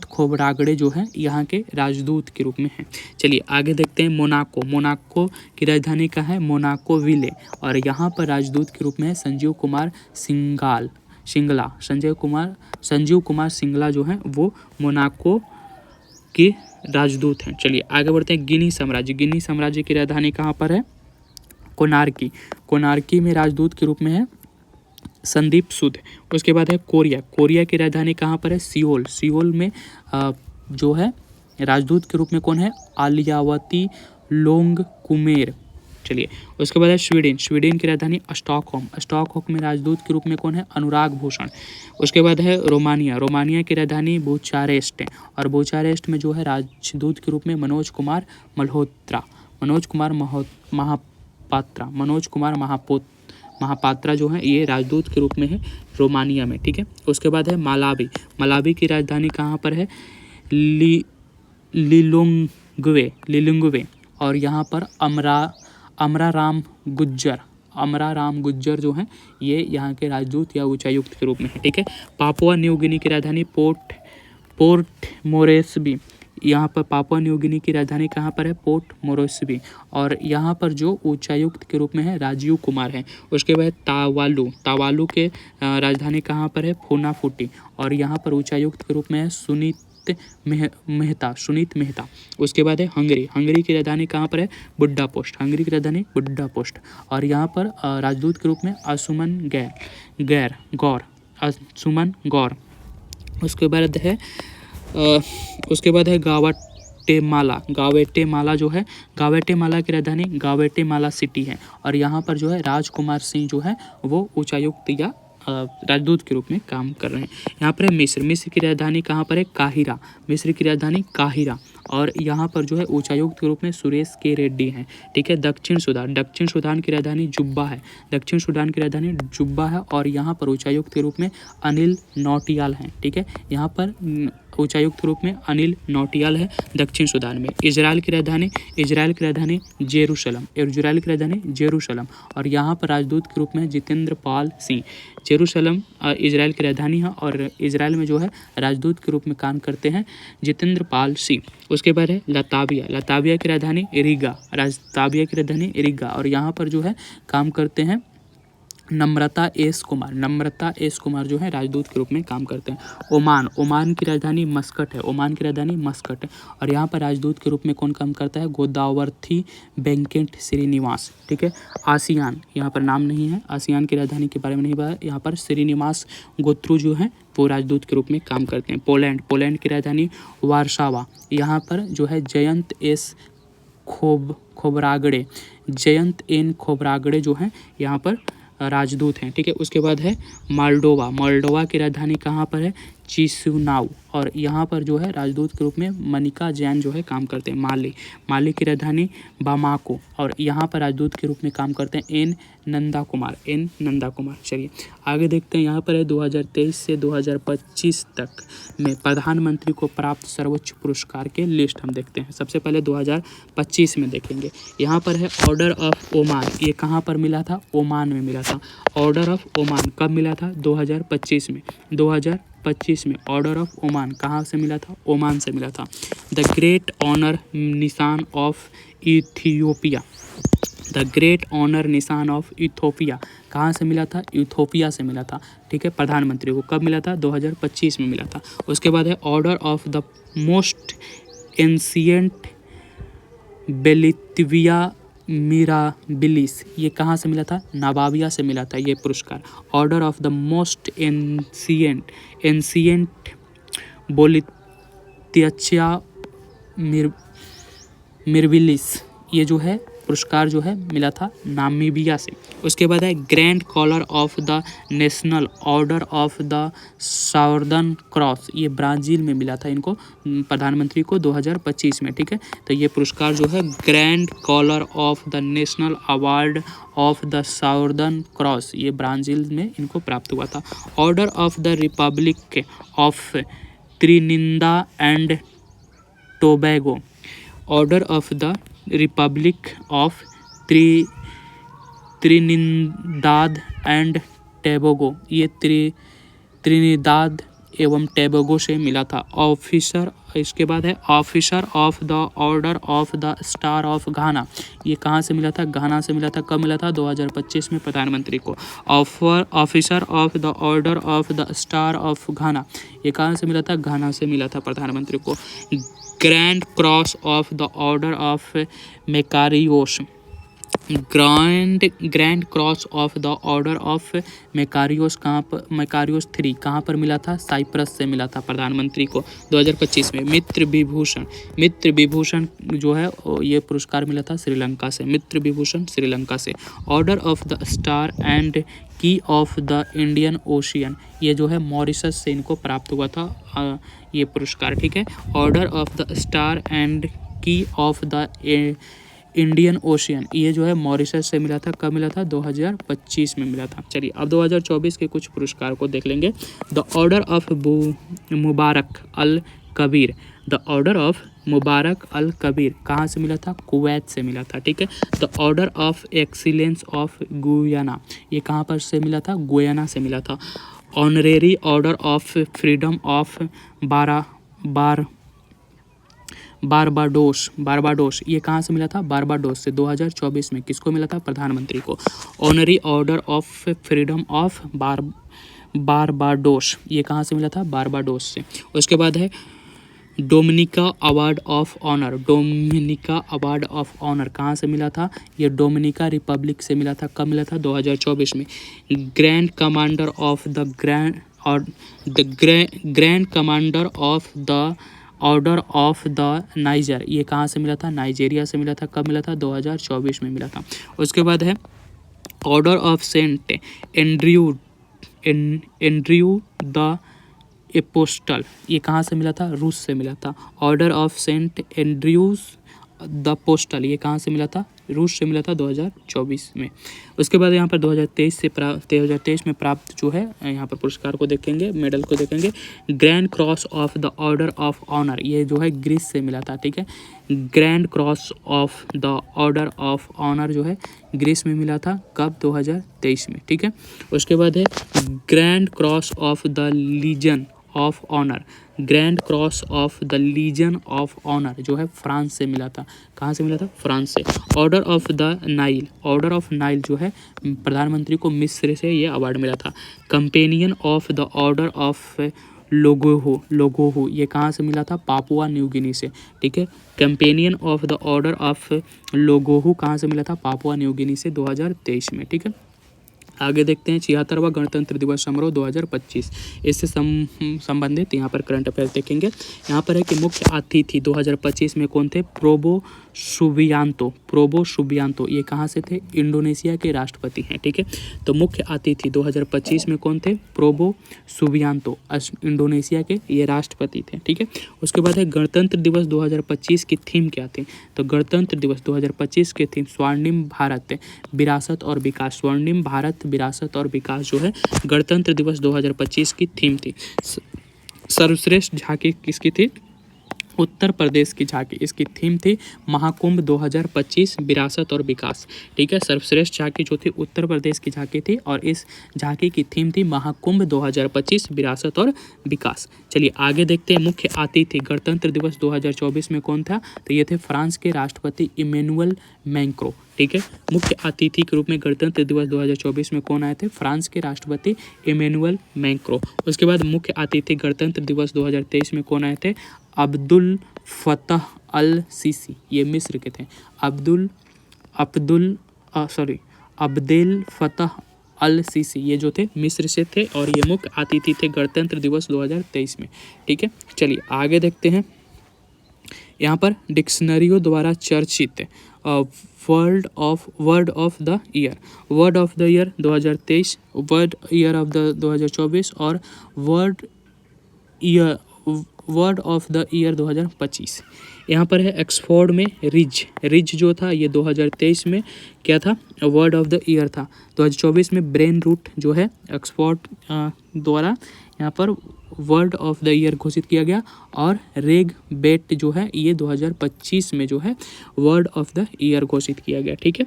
खोबरागड़े जो है यहाँ के राजदूत के रूप में हैं। चलिए आगे देखते हैं मोनाको की राजधानी कहाँ है? मोनाको विले। और यहाँ पर राजदूत के रूप में है संजीव कुमार सिंगला जो है वो मोनाको के राजदूत हैं। चलिए आगे बढ़ते हैं गिनी साम्राज्य की राजधानी कहाँ पर है? कोनार्की में राजदूत के रूप में है संदीप सुध। उसके बाद है कोरिया की राजधानी कहाँ पर है? सियोल में जो है राजदूत के रूप में कौन है? आलियावती लोंगकुमेर। चलिए उसके बाद है स्वीडन की राजधानी स्टॉकहोम में राजदूत के रूप में कौन है? अनुराग भूषण। उसके बाद है रोमानिया की राजधानी बुचारेस्ट। और बुचारेस्ट में जो है राजदूत के रूप में मनोज कुमार महापात्रा जो है ये राजदूत के रूप में है रोमानिया में। ठीक है। उसके बाद है मालावी की राजधानी कहाँ पर है? लिलोंग्वे। और यहाँ पर अमरा राम गुज्जर जो हैं ये यहाँ के राजदूत या उच्चायुक्त के रूप में है। ठीक है। पापुआ न्यू गिनी की राजधानी पोर्ट मोरेस्बी। यहाँ पर पापुआ न्यू गिनी की राजधानी कहाँ पर है? Port Moresby. और यहाँ पर जो उच्चायुक्त के रूप में है राजीव कुमार है। उसके बाद तावालू के राजधानी कहाँ पर है? फुनाफुटी। और यहाँ पर उच्चायुक्त के रूप में है सुनीत मेहता। उसके बाद है हंगरी की राजधानी कहाँ पर है? बुड्डापोस्ट। और यहाँ पर राजदूत के रूप में असुमन गौर। उसके बाद है गावेटेमाला जो है गावेटेमाला की राजधानी गावेटेमाला सिटी है। और यहाँ पर जो है राजकुमार सिंह जो है वो उच्चायुक्त या राजदूत के रूप में काम कर रहे हैं। यहाँ पर है मिस्र की राजधानी कहाँ पर है? काहिरा। और यहाँ पर जो है उच्चायुक्त के रूप में सुरेश के रेड्डी हैं। ठीक है। दक्षिण सूडान की राजधानी जुब्बा है। और यहाँ पर उच्चायुक्त के रूप में अनिल नौटियाल हैं। ठीक है। यहाँ पर उच्चायुक्त के रूप में अनिल नौटियाल है दक्षिण सूडान में। इजराइल की राजधानी जेरूशलम। और यहाँ पर राजदूत के रूप में जितेंद्र पाल सिंह। जेरूशलम इजराइल की राजधानी है और इजराइल में जो है राजदूत के रूप में काम करते हैं जितेंद्र पाल सिंह। उसके बाद है लताविया की राजधानी रिगा। और यहाँ पर जो है काम करते हैं नम्रता एस कुमार जो है राजदूत के रूप में काम करते हैं। ओमान की राजधानी मस्कट है। और यहाँ पर राजदूत के रूप में कौन काम करता है? गोदावर्थी वेंकट श्रीनिवास। ठीक है। आसियान यहाँ पर नाम नहीं है, आसियान की राजधानी के बारे में नहीं पता। यहाँ पर श्रीनिवास गोत्रु जो है वो राजदूत के रूप में काम करते हैं। पोलैंड की राजधानी वार्सावा। यहाँ पर जो है जयंत एन खोबरागड़े जो हैं यहाँ पर राजदूत हैं। ठीक है। उसके बाद है मोल्डोवा की राजधानी कहाँ पर है? चिसिनाउ। और यहाँ पर जो है राजदूत के रूप में मनिका जैन जो है काम करते हैं। माली की राजधानी बामाको। और यहाँ पर राजदूत के रूप में काम करते हैं एन नंदा कुमार। चलिए आगे देखते हैं। यहाँ पर है 2023 से 2025 तक में प्रधानमंत्री को प्राप्त सर्वोच्च पुरस्कार के लिस्ट हम देखते हैं। सबसे पहले 2025 में देखेंगे। यहाँ पर है ऑर्डर ऑफ ओमान। ये कहाँ पर मिला था? ओमान में मिला था। ऑर्डर ऑफ ओमान कब मिला था? 2025 में ऑर्डर ऑफ ओमान कहाँ से मिला था? ओमान से मिला था। द ग्रेट ऑनर निशान ऑफ इथियोपिया कहाँ से मिला था? इथियोपिया से मिला था। ठीक है। प्रधानमंत्री को कब मिला था? 2025 में मिला था। उसके बाद है order of the most ancient बेलिटिविया मिराबिलिस। ये कहाँ से मिला था? नाबाविया से मिला था ये पुरस्कार। Order of the most ancient बोलितिया मिरबिलिस। ये जो है पुरस्कार जो है मिला था नामीबिया से। उसके बाद है grand collar of the national order of the southern cross. ये ब्राज़ील में मिला था इनको प्रधानमंत्री को 2025 में। ठीक है। तो ये पुरस्कार जो है grand collar of the national award of the southern cross ये ब्राज़ील में इनको प्राप्त हुआ था। Order of the republic of Trinidad and Tobago. Order of the republic of Trinidad and Tobago, ये त्रिनिदाद एवं टोबैगो से मिला था। ऑफिसर, इसके बाद है officer of the order of the star of Ghana, ये कहाँ से मिला था? घाना से मिला था। कब मिला था? 2025 में प्रधानमंत्री को। Officer of the order of the star of Ghana, ये कहाँ से मिला था? घाना से मिला था प्रधानमंत्री को। Grand cross of the order of Makarios, grand cross of the order of Makarios कहाँ पर? मैकारियोस 3 कहाँ पर मिला था? साइप्रस से मिला था प्रधानमंत्री को 2025 में। मित्र विभूषण जो है ये पुरस्कार मिला था श्रीलंका से। मित्र विभूषण श्रीलंका से। Order of the star and की ऑफ द इंडियन ओशियन, ये जो है मॉरिशस से इनको प्राप्त हुआ था ये पुरस्कार, ठीक है। Order of the star and की ऑफ द इंडियन ओशियन, ये जो है मॉरिशस से मिला था। कब मिला था? 2025 में मिला था। चलिए अब 2024 के कुछ पुरस्कार को देख लेंगे। The order of Mubarak al Kabeer, the order of Mubarak al Kabeer कहाँ से मिला था? कुवैत से मिला था, ठीक है। The order of excellence of Guyana, ये कहाँ पर से मिला था? गुयाना से मिला था। Honorary order of freedom of Barbados, ये कहाँ से मिला था? बारबाडोस से 2024 में। किसको मिला था? प्रधानमंत्री को। Honorary order of freedom of Barbados, ये कहाँ से मिला था? बारबाडोस से। उसके बाद है Dominica award of honour, Dominica award of honour कहाँ से मिला था? ये डोमिनिका रिपब्लिक से मिला था। कब मिला था? 2024 में। Grand commander of the grand commander of the order of the niger, ये कहाँ से मिला था? नाइजेरिया से मिला था। कब मिला था? 2024 में मिला था। उसके बाद है order of saint Andrew the apostle, ये कहाँ से मिला था? रूस से मिला था। Order of saint Andrews the postal, ये कहाँ से मिला था? रूस से मिला था 2024 में। उसके बाद यहाँ पर 2023 में प्राप्त जो है यहाँ पर पुरस्कार को देखेंगे, मेडल को देखेंगे। Grand cross of the order of honour, ये जो है ग्रीस से मिला था, ठीक है। Grand cross of the order of honour जो है ग्रीस में मिला था। कब? 2023 में, ठीक है। उसके बाद है grand cross of the legion of honour, grand cross of the legion of honour जो है फ्रांस से मिला था। कहाँ से मिला था? फ्रांस से। Order of the Nile, order of Nile जो है प्रधानमंत्री को मिस्र से ये अवार्ड मिला था। Companion of the order of Logohu, ये कहाँ से मिला था? पापुआ न्यू गिनी से, ठीक है। Companion of the order of Logohu कहाँ से मिला था? पापुआ न्यू गिनी से 2023 में, ठीक है। आगे देखते हैं 76वां गणतंत्र दिवस समारोह 2025, इससे संबंधित यहाँ पर करंट अफेयर्स देखेंगे। यहाँ पर है कि मुख्य अतिथि 2025 में कौन थे? प्रोबो सुबियांतो, ये कहाँ से थे? इंडोनेशिया के राष्ट्रपति हैं, ठीक है। तो मुख्य अतिथि 2025 में कौन थे? प्रोबो सुबियांतो, इंडोनेशिया के ये राष्ट्रपति थे, ठीक है। उसके बाद है गणतंत्र दिवस 2025 की थीम क्या थी? तो गणतंत्र दिवस 2025 की थीम स्वर्णिम भारत विरासत और विकास, स्वर्णिम भारत विरासत और विकास जो है गणतंत्र दिवस 2025 की थीम थी। सर्वश्रेष्ठ झांकी किसकी थी? उत्तर प्रदेश की झांकी, इसकी थीम थी महाकुंभ 2025 विरासत और विकास, ठीक है। सर्वश्रेष्ठ झांकी जो थी उत्तर प्रदेश की झांकी थी और इस झांकी की थीम थी महाकुंभ 2025 विरासत और विकास। चलिए आगे देखते हैं मुख्य अतिथि गणतंत्र दिवस 2024 में कौन था? तो ये थे फ्रांस के राष्ट्रपति इमैनुअल मैक्रों, ठीक है। मुख्य अतिथि के रूप में गणतंत्र दिवस 2024 में कौन आए थे? फ्रांस के राष्ट्रपति इमैनुअल मैक्रों। उसके बाद मुख्य अतिथि गणतंत्र दिवस 2023 में कौन आए थे? अब्दुल फतह अल सीसी, ये मिस्र के थे। अब्देल फतह अल सीसी, ये जो थे मिस्र से थे और ये मुख्य अतिथि थे गणतंत्र दिवस 2023 में, ठीक है। चलिए आगे देखते हैं। यहाँ पर डिक्शनरियों द्वारा चर्चित word of the year 2023, word year of the 2024 और वर्ड ऑफ द ईयर 2025। यहाँ पर है एक्सफोर्ड में रिज जो था ये 2023 में क्या था? वर्ड ऑफ द ईयर था। 2024 में ब्रेन रूट जो है एक्सफोर्ड द्वारा यहाँ पर वर्ड ऑफ द ईयर घोषित किया गया, और रेग बेट जो है ये 2025 में जो है वर्ड ऑफ द ईयर घोषित किया गया, ठीक है,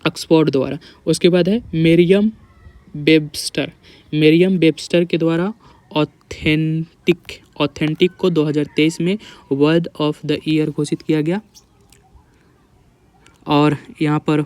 ऑक्सफोर्ड द्वारा। उसके बाद है मेरियम वेबस्टर के द्वारा ऑथेंटिक को 2023 में वर्ड ऑफ द ईयर घोषित किया गया। और यहाँ पर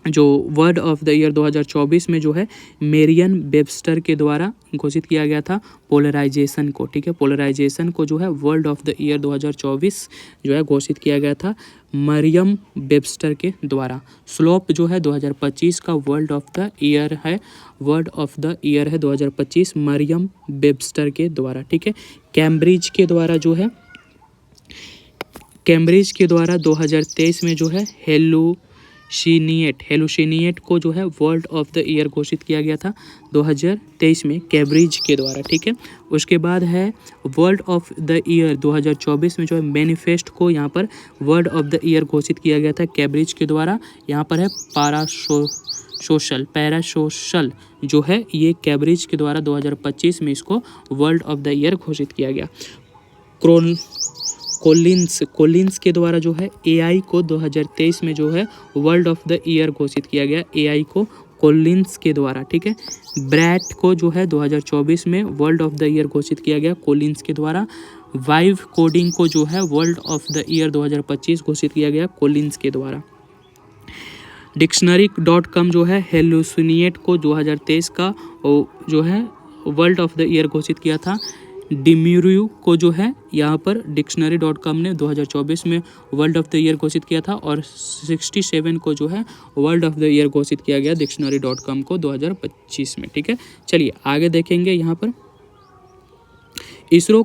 जो वर्ड ऑफ द ईयर 2024 में जो है मेरियम वेबस्टर के द्वारा घोषित किया गया था पोलराइजेशन को, ठीक है, पोलराइजेशन को जो है वर्ड ऑफ द ईयर 2024 जो है घोषित किया गया था मरियम वेबस्टर के द्वारा। स्लोप जो है 2025 का वर्ड ऑफ द ईयर है, वर्ड ऑफ द ईयर है 2025 मरियम वेबस्टर के द्वारा, ठीक है। कैम्ब्रिज के द्वारा 2023 में जो है हेलुसिनिएट को जो है वर्ड ऑफ द ईयर घोषित किया गया था 2023 में कैम्ब्रिज के द्वारा, ठीक है। उसके बाद है वर्ड ऑफ द ईयर 2024 में जो है मैनिफेस्ट को यहाँ पर वर्ड ऑफ द ईयर घोषित किया गया था कैम्ब्रिज के द्वारा। यहाँ पर है पैरासोशल जो है ये कैम्ब्रिज के द्वारा 2025 में इसको वर्ड ऑफ द ईयर घोषित किया गया। कोलिन्स के द्वारा जो है एआई को 2023 में जो है वर्ल्ड ऑफ द ईयर घोषित किया गया, एआई को कोलिन्स के द्वारा, ठीक है। ब्रैट को जो है 2024 में वर्ल्ड ऑफ द ईयर घोषित किया गया कोलिन्स के द्वारा। वाइव कोडिंग को जो है वर्ल्ड ऑफ द ईयर 2025 घोषित किया गया कोलिन्स के द्वारा। डिक्शनरी.com जो है हेलुसिनिएट को 2023 का जो है वर्ल्ड ऑफ द ईयर घोषित किया था। डिम्यूरियो को जो है यहाँ पर डिक्शनरी.com ने 2024 में वर्ल्ड ऑफ द ईयर घोषित किया था, और 67 को जो है वर्ल्ड ऑफ द ईयर घोषित किया गया डिक्शनरी.com को 2025 में, ठीक है। चलिए आगे देखेंगे यहाँ पर इसरो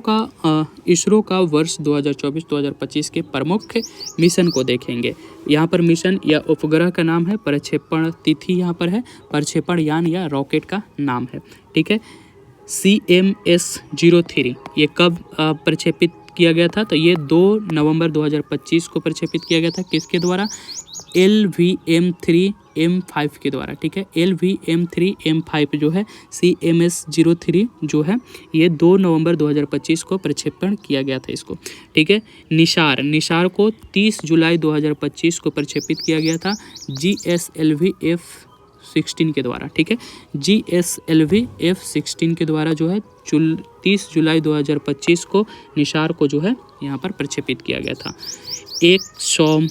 का वर्ष 2024-2025 के प्रमुख मिशन को देखेंगे। यहाँ पर मिशन या उपग्रह का नाम है, प्रक्षेपण तिथि यहाँ पर है, प्रक्षेपण यान या रॉकेट का नाम है, ठीक है। CMS-03 ये कब प्रक्षेपित किया गया था, तो ये 2 नवंबर 2025 को प्रक्षेपित किया गया था। किसके द्वारा? LVM-3M5 के द्वारा, ठीक है। LVM-3M5 जो है CMS-03 जो है ये 2 नवंबर 2025 को प्रक्षेपण किया गया था इसको, ठीक है। निशार को 30 जुलाई 2025 को प्रक्षेपित किया गया था GSLV F-16 के द्वारा, ठीक है। GSLV F-16 के द्वारा जो है 30 जुलाई 2025 को निशार को जो है यहाँ पर प्रक्षेपित किया गया था। एक शॉम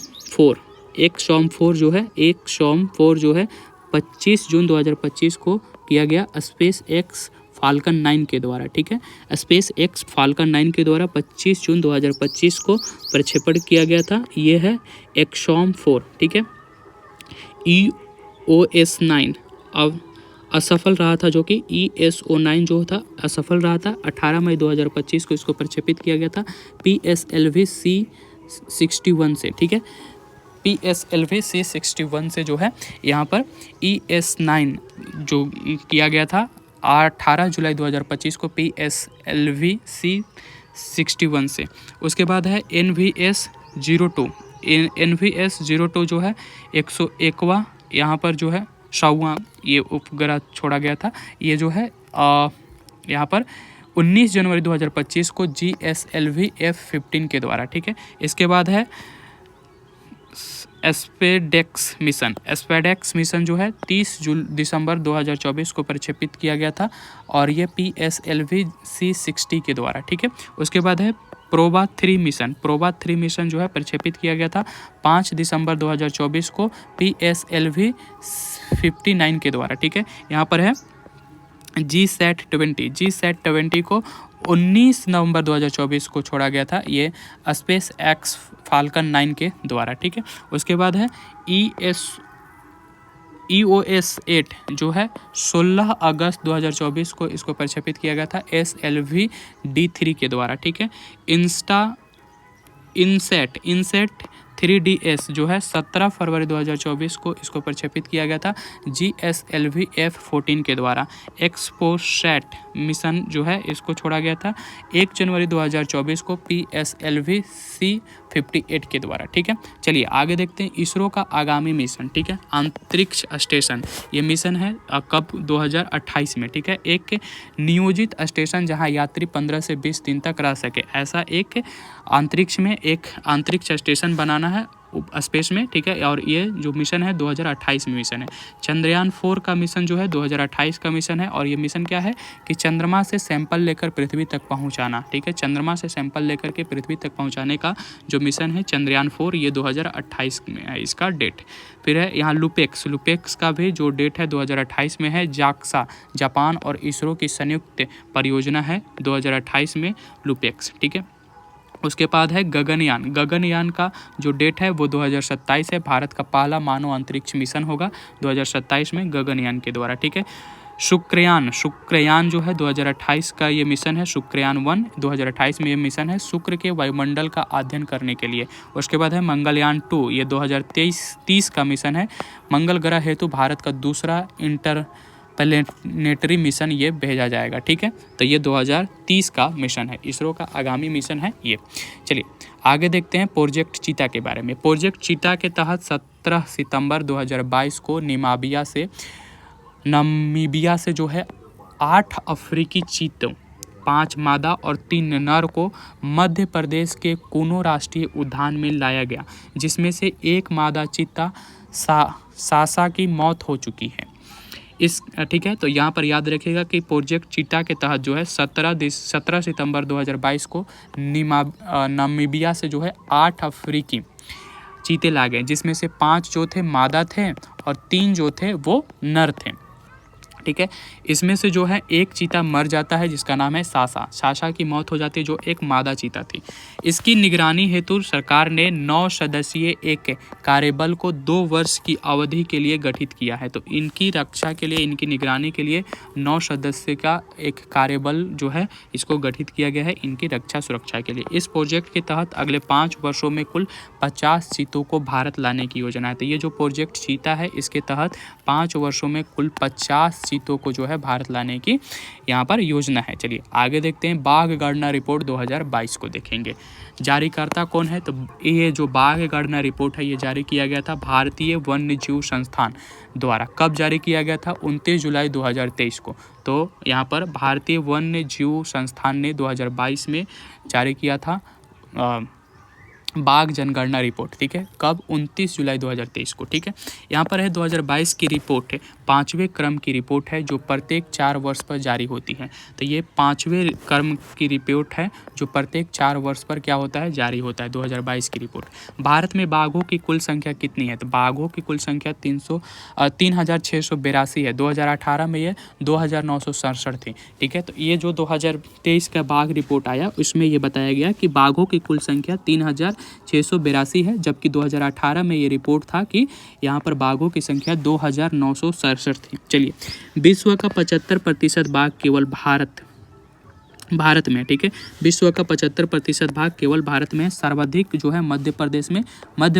4 जो है 25 जून 2025 को किया गया स्पेस एक्स फाल्कन 9 के द्वारा, ठीक है। स्पेस एक्स फाल्कन 9 के द्वारा 25 जून 2025 को प्रक्षेपण किया गया था, ये है एक्सॉम 4, ठीक है। EOS-9 अब असफल रहा था, जो कि ESO-9 जो था असफल रहा था। 18 मई 2025 को इसको प्रक्षेपित किया गया था PSLV C61 से, ठीक है। PSLV C61 से जो है यहाँ पर ES-9 जो किया गया था 18 जुलाई 2025 को PSLV C61 से। उसके बाद है NVS-02 जो है 101वां यहाँ पर जो है 100वां ये उपग्रह छोड़ा गया था। ये जो है यहाँ पर 19 जनवरी 2025 को GSLV F-15 के द्वारा, ठीक है। इसके बाद है स्पेडेक्स मिशन जो है 30 दिसंबर 2024 को प्रक्षेपित किया गया था, और ये PSLV C60 के द्वारा, ठीक है। उसके बाद है प्रोबा 3 मिशन जो है प्रक्षेपित किया गया था 5 दिसंबर 2024 को PSLV 59 के द्वारा, ठीक है। यहाँ पर है GSAT-20 को 19 नवंबर 2024 को छोड़ा गया था, ये स्पेस एक्स फाल्कन 9 के द्वारा, ठीक है। उसके बाद है EOS-8 जो है 16 अगस्त 2024 को इसको प्रक्षेपित किया गया था SLV D3 के द्वारा, ठीक है। इनसेट 3DS जो है 17 फरवरी 2024 को इसको प्रक्षेपित किया गया था GSLV F-14 के द्वारा। एक्सपोसैट मिशन जो है इसको छोड़ा गया था 1 जनवरी 2024 को PSLV C-58 के द्वारा। ठीक है, चलिए आगे देखते हैं इसरो का आगामी मिशन। ठीक है, अंतरिक्ष स्टेशन, ये मिशन है कब 2028 में। ठीक है, एक नियोजित स्टेशन जहां यात्री 15 से 20 दिन तक रह सके, ऐसा एक अंतरिक्ष में एक अंतरिक्ष स्टेशन बनाना है स्पेस में। ठीक है, और ये जो मिशन है 2028 में मिशन है। चंद्रयान 4 का मिशन जो है 2028 का मिशन है, और ये मिशन क्या है कि चंद्रमा से सैंपल लेकर पृथ्वी तक पहुंचाना। ठीक है, चंद्रमा से सैंपल लेकर के पृथ्वी तक पहुंचाने का जो मिशन है चंद्रयान 4, ये 2028 में है इसका डेट। फिर है यहाँ लुपेक्स का भी जो डेट है 2028 में है। जाक्सा जापान और इसरो की संयुक्त परियोजना है 2028 में लुपेक्स। ठीक है, उसके बाद है गगनयान का जो डेट है वो 2027 है। भारत का पहला मानव अंतरिक्ष मिशन होगा 2027 में गगनयान के द्वारा। ठीक है, शुक्रयान जो है 2028 का ये मिशन है। शुक्रयान 1 2028 में ये मिशन है शुक्र के वायुमंडल का अध्ययन करने के लिए। उसके बाद है मंगलयान 2, ये 2030 का मिशन है। मंगल ग्रह हेतु भारत का दूसरा इंटरप्लेनेटरी मिशन ये भेजा जाएगा। ठीक है, तो ये 2030 का मिशन है, इसरो का आगामी मिशन है ये। चलिए आगे देखते हैं प्रोजेक्ट चीता के बारे में। प्रोजेक्ट चीता के तहत 17 सितंबर 2022 को नामीबिया से जो है 8 अफ्रीकी चीतों, 5 मादा और 3 नर को मध्य प्रदेश के कूनो राष्ट्रीय उद्यान में लाया गया, जिसमें से एक मादा चीता सासा की मौत हो चुकी है। ठीक है, तो यहाँ पर याद रखिएगा कि प्रोजेक्ट चीता के तहत जो है 17 सितंबर 2022 को नामीबिया से जो है 8 अफ्रीकी चीते लाए गए, जिसमें से 5 जो थे मादा थे और 3 जो थे वो नर थे। ठीक है, इसमें से जो है एक चीता मर जाता है जिसका नाम है सासा की मौत हो जाती है, जो एक मादा चीता थी। इसकी निगरानी हेतु सरकार ने 9 सदस्यीय एक कार्यबल को 2 वर्ष की अवधि के लिए गठित किया है। तो इनकी रक्षा के लिए, इनकी निगरानी के लिए 9 सदस्य का एक कार्यबल जो है इसको गठित किया गया है इनकी रक्षा सुरक्षा के लिए। इस प्रोजेक्ट के तहत अगले 5 वर्षों में कुल 50 चीतों को भारत लाने की योजना है। तो ये जो प्रोजेक्ट चीता है इसके तहत 5 वर्षों में कुल 50 चीतों को जो है भारत लाने की यहाँ पर योजना है। चलिए आगे देखते हैं बाघ गणना रिपोर्ट 2022 को देखेंगे। जारीकर्ता कौन है? तो ये जो बाघ गणना रिपोर्ट है ये जारी किया गया था भारतीय वन्य जीव संस्थान द्वारा। कब जारी किया गया था? 29 जुलाई 2023 को। तो यहाँ पर भारतीय वन्य जीव संस्थान ने 2022 में जारी किया था बाघ जनगणना रिपोर्ट। ठीक है, कब? 29 जुलाई 2023 को। ठीक है, यहाँ पर है 2022 की रिपोर्ट है, 5वें क्रम की रिपोर्ट है जो प्रत्येक 4 वर्ष पर जारी होती है। तो ये 5वें क्रम की रिपोर्ट है जो प्रत्येक 4 वर्ष पर क्या होता है? जारी होता है 2022 की रिपोर्ट। भारत में बाघों की कुल संख्या कितनी है? तो बाघों की कुल संख्या 3682 है। 2018 में ये 2967 थी। ठीक है, तो ये जो 2023 का बाघ रिपोर्ट आया उसमें ये बताया गया कि बाघों की कुल संख्या 3682 है, जबकि 2018 में ये रिपोर्ट था कि यहाँ पर बाघों की संख्या 2967 थी। चलिए, विश्व का 75% बाघ केवल भारत में। ठीक है, विश्व का 75% भाग केवल भारत में है। सर्वाधिक जो है मध्य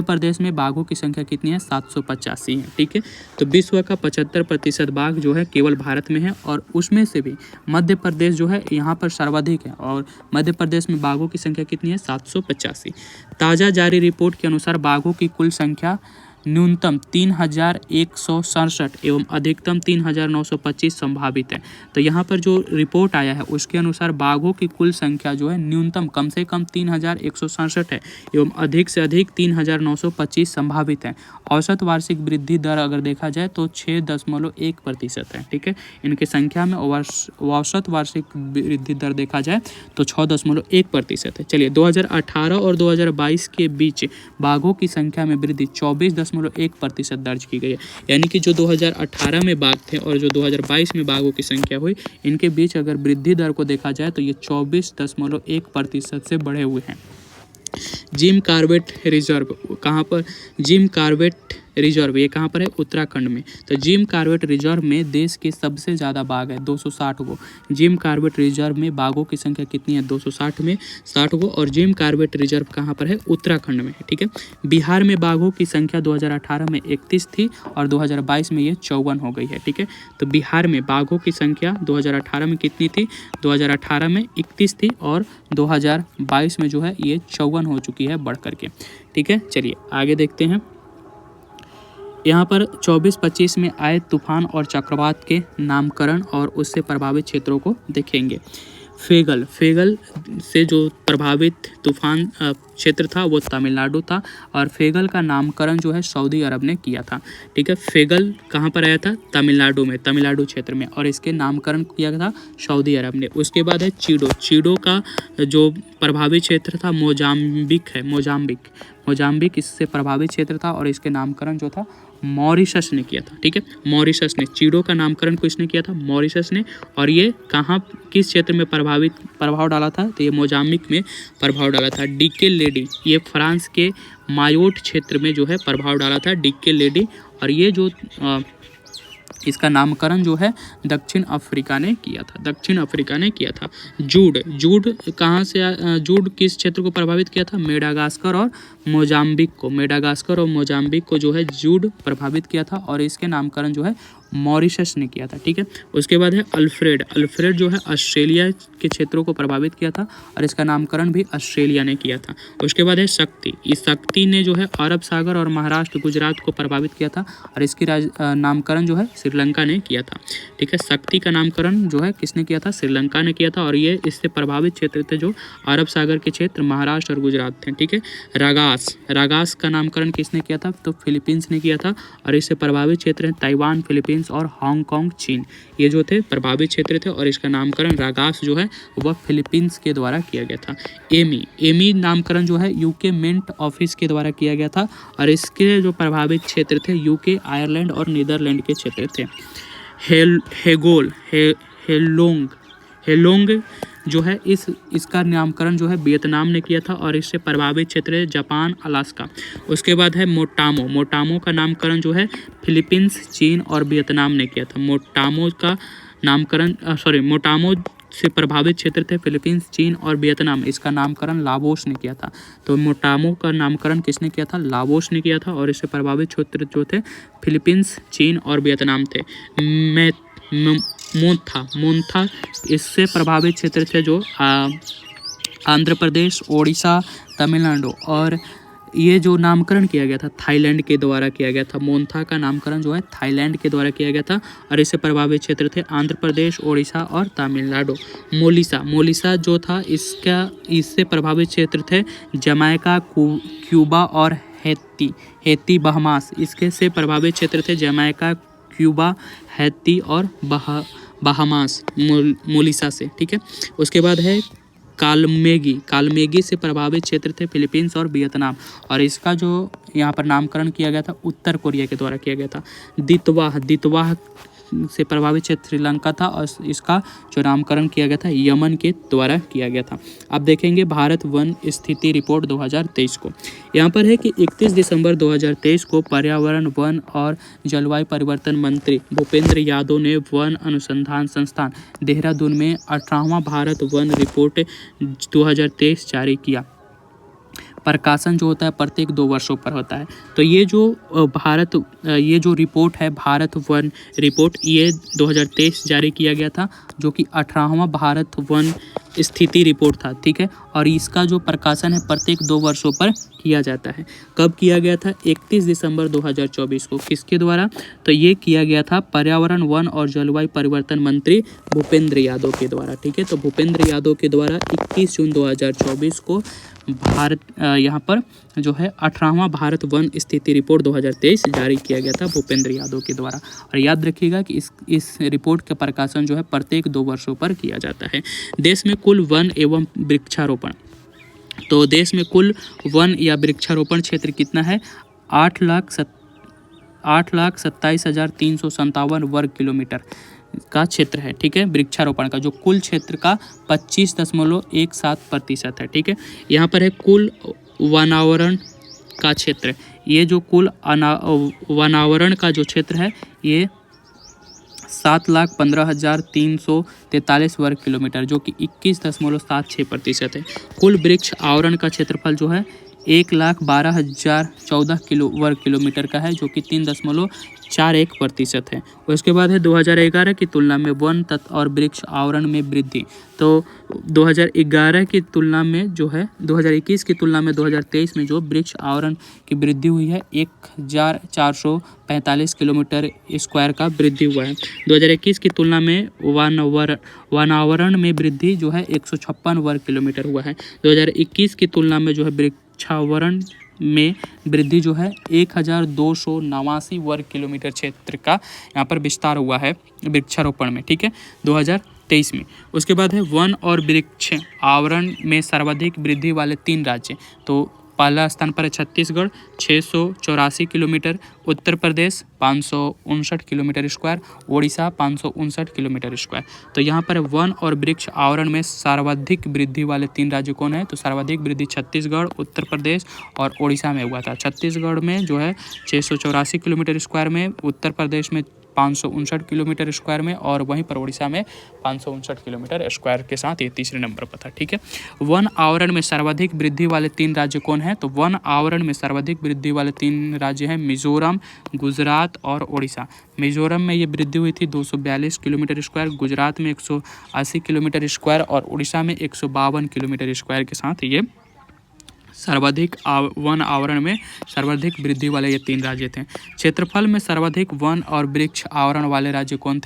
प्रदेश में बाघों की संख्या कितनी है? 785 है। ठीक है, तो विश्व का 75% बाघ जो है केवल भारत में है, और उसमें से भी मध्य प्रदेश जो है यहाँ पर सर्वाधिक है, और मध्य प्रदेश में बाघों की संख्या कितनी है? 785। ताज़ा जारी रिपोर्ट के अनुसार बाघों की कुल संख्या न्यूनतम 3167 एवं अधिकतम 3925 संभावित है। तो यहाँ पर जो रिपोर्ट आया है उसके अनुसार बाघों की कुल संख्या जो है न्यूनतम कम से कम 3167 है एवं अधिक से अधिक 3925 संभावित है। औसत वार्षिक वृद्धि दर अगर देखा जाए तो 6.1% है। ठीक है, इनकी संख्या में औसत वार्षिक वृद्धि दर देखा जाए तो 6.1% है। चलिए, 2018 और 2022 के बीच बाघों की संख्या में वृद्धि 24.1% दर्ज की गई है। यानी कि जो 2018 में बाघ थे और जो 2022 में बाघों की संख्या हुई, इनके बीच अगर वृद्धि दर को देखा जाए तो ये 24.1% से बढ़े हुए हैं। जिम कॉर्बेट रिजर्व कहाँ पर? जिम कॉर्बेट रिजर्व, ये कहाँ पर है? उत्तराखंड में। तो जिम कॉर्बेट रिजर्व में देश के सबसे ज़्यादा बाघ है, 260 गो। जिम कॉर्बेट रिजर्व में बाघों की संख्या कितनी है? 260 में 60 गो। और जिम कॉर्बेट रिजर्व कहाँ पर है? उत्तराखंड में है, ठीक है। बिहार में बाघों की संख्या 2018 में 31 थी और 2022 में ये 54 हो गई है, ठीक है। तो बिहार में बाघों की संख्या 2018 में कितनी थी? 2018 में 31 थी और 2022 में जो है ये 54 हो चुकी है बढ़ करके, ठीक है। चलिए आगे देखते हैं। यहाँ पर 24-25 में आए तूफान और चक्रवात के नामकरण और उससे प्रभावित क्षेत्रों को देखेंगे। फेगल से जो प्रभावित तूफान क्षेत्र था वो तमिलनाडु था और फेगल का नामकरण जो है सऊदी अरब ने किया था, ठीक है। फेगल कहाँ पर आया था? तमिलनाडु में, तमिलनाडु क्षेत्र में, और इसके नामकरण किया था सऊदी अरब ने। उसके बाद है चीडो का जो प्रभावित क्षेत्र था मोजाम्बिक इससे प्रभावित क्षेत्र था और इसके नामकरण जो था मॉरिशस ने किया था, ठीक है। मॉरिशस ने, चीडो का नामकरण किसने किया था? मॉरिशस ने। और ये कहाँ, किस क्षेत्र में प्रभाव डाला था? तो ये मोजाम्बिक में प्रभाव डाला था। डिक्के लेडी, ये फ्रांस के मायोट क्षेत्र में जो है प्रभाव डाला था डिक्के लेडी। और ये जो इसका नामकरण जो है दक्षिण अफ्रीका ने किया था। जूड कहाँ से, जूड किस क्षेत्र को प्रभावित किया था? मेडागास्कर और मोजाम्बिक को जो है जूड प्रभावित किया था और इसके नामकरण जो है मॉरिशस ने किया था, ठीक है। उसके बाद है अल्फ्रेड जो है ऑस्ट्रेलिया के क्षेत्रों को प्रभावित किया था और इसका नामकरण भी ऑस्ट्रेलिया ने किया था। उसके बाद है शक्ति, इस शक्ति ने जो है अरब सागर और महाराष्ट्र गुजरात को प्रभावित किया था और इसकी नामकरण जो है श्रीलंका ने किया था, ठीक है। शक्ति का नामकरण जो है किसने किया था? श्रीलंका ने किया था और ये इससे प्रभावित क्षेत्र थे जो अरब सागर के क्षेत्र, महाराष्ट्र और गुजरात थे, ठीक है। रागास का नामकरण किसने किया था? तो फिलीपींस ने किया था और इससे प्रभावित क्षेत्र है ताइवान, फिलीपींस और हांगकांग, चीन, ये जो थे प्रभावित क्षेत्र थे और इसका नामकरण रागास जो है वह फिलीपींस के द्वारा किया गया था। एमी नामकरण जो है यूके मिंट ऑफिस के द्वारा किया गया था और इसके जो प्रभावित क्षेत्र थे यूके, आयरलैंड और नीदरलैंड के क्षेत्र थे। हेलोंग जो है इसका नामकरण जो है वियतनाम ने किया था और इससे प्रभावित क्षेत्र है जापान, अलास्का। उसके बाद है मोटामो का नामकरण जो है फिलीपींस, चीन और वियतनाम ने किया था। मोटामो से प्रभावित क्षेत्र थे फिलीपींस, चीन और वियतनाम, इसका नामकरण लाओस ने किया था। तो मोटामो का नामकरण किसने किया था? लाओस ने किया था और इससे प्रभावित क्षेत्र जो थे फिलीपींस, चीन और वियतनाम थे। मोन्था इससे प्रभावित क्षेत्र थे जो आंध्र प्रदेश, ओडिशा, तमिलनाडु, और ये जो नामकरण किया गया था थाईलैंड के द्वारा किया गया था। मोन्था का नामकरण जो है थाईलैंड के द्वारा किया गया था और इससे प्रभावित क्षेत्र थे आंध्र प्रदेश, ओडिशा और तमिलनाडु। मोलिसा जो था इससे प्रभावित क्षेत्र थे जमैका, क्यूबा और हैती बहामास, इसके से प्रभावित क्षेत्र थे जमैका, क्यूबा, हैती और बहामास मोलिसा से, ठीक है। उसके बाद है कालमेगी से प्रभावित क्षेत्र थे फिलीपींस और वियतनाम और इसका जो यहाँ पर नामकरण किया गया था उत्तर कोरिया के द्वारा किया गया था। दितवाह से प्रभावित क्षेत्र श्रीलंका था और इसका जो नामकरण किया गया था यमन के द्वारा किया गया था। अब देखेंगे भारत वन स्थिति रिपोर्ट 2023 को। यहाँ पर है कि 31 दिसंबर 2023 को पर्यावरण, वन और जलवायु परिवर्तन मंत्री भूपेंद्र यादव ने वन अनुसंधान संस्थान देहरादून में 18वां भारत वन रिपोर्ट 2023 जारी किया। प्रकाशन जो होता है प्रत्येक 2 वर्षों पर होता है। तो ये जो रिपोर्ट है भारत वन रिपोर्ट, ये 2023 जारी किया गया था जो कि 18वां भारत वन स्थिति रिपोर्ट था, ठीक है। और इसका जो प्रकाशन है प्रत्येक 2 वर्षों पर किया जाता है। कब किया गया था? 31 दिसंबर 2024 को। किसके द्वारा? तो ये किया गया था पर्यावरण, वन और जलवायु परिवर्तन मंत्री भूपेंद्र यादव के द्वारा, ठीक है। तो भूपेंद्र यादव के द्वारा 21 जून 2024 को यहाँ पर जो है 18वां भारत वन स्थिति रिपोर्ट 2023 जारी किया गया था भूपेंद्र यादव के द्वारा। और याद रखिएगा कि इस रिपोर्ट का प्रकाशन जो है प्रत्येक 2 वर्षों पर किया जाता है। देश में कुल वन एवं वृक्षारोपण, तो देश में कुल वन या वृक्षारोपण क्षेत्र कितना है? 8,27,357 वर्ग किलोमीटर का क्षेत्र है, ठीक है। वृक्षारोपण का जो कुल क्षेत्र का 25.17% है, ठीक है। यहाँ पर है कुल वनावरण का क्षेत्र, ये जो कुल वनावरण का जो क्षेत्र है ये 7,15,343 वर्ग किलोमीटर, जो कि 21.76% है। कुल वृक्ष आवरण का क्षेत्रफल जो है 1,12,014 वर्ग किलोमीटर का है, जो कि 3.41% है। उसके बाद है 2011 की तुलना में वन तत्व और वृक्ष आवरण में वृद्धि। तो 2011 की तुलना में जो है 2021 की तुलना में 2023 में जो वृक्ष आवरण की वृद्धि हुई है 1,445 किलोमीटर स्क्वायर का वृद्धि हुआ है। 2021 की तुलना में वनावरण में वृद्धि जो है 156 वर्ग किलोमीटर हुआ है। 2021 की तुलना में जो है वृक्षावरण में वृद्धि जो है 1,289 वर्ग किलोमीटर क्षेत्र का यहाँ पर विस्तार हुआ है वृक्षारोपण में, ठीक है, 2023 में। उसके बाद है वन और वृक्ष आवरण में सर्वाधिक वृद्धि वाले 3 राज्य। तो पहला स्थान पर है Chhattisgarh 684 kilometre, Uttar Pradesh 559 kilometre square, Odisha 559 kilometre square. तो यहाँ पर वन और वृक्ष आवरण में सर्वाधिक वृद्धि वाले 3 राज्य कौन है? तो सर्वाधिक वृद्धि छत्तीसगढ़, उत्तर प्रदेश और ओडिशा में हुआ था। छत्तीसगढ़ में जो है 684 किलोमीटर स्क्वायर में, उत्तर प्रदेश में 559 किलोमीटर स्क्वायर में और वहीं पर ओडिशा में 559 किलोमीटर स्क्वायर के साथ ये तीसरे नंबर पर था, ठीक है। वन आवरण में सर्वाधिक वृद्धि वाले 3 राज्य कौन है? तो वन आवरण में सर्वाधिक वृद्धि वाले 3 राज्य हैं मिजोरम, गुजरात और ओडिशा। मिजोरम में ये वृद्धि हुई थी 242 किलोमीटर स्क्वायर, गुजरात में 180 किलोमीटर स्क्वायर और उड़ीसा में 152 किलोमीटर स्क्वायर के साथ ये सर्वाधिक वन आवरण में सर्वाधिक वृद्धि वाले ये 3 राज्य थे। क्षेत्रफल में सर्वाधिक वन और वृक्ष आवरण वाले राज्य कौन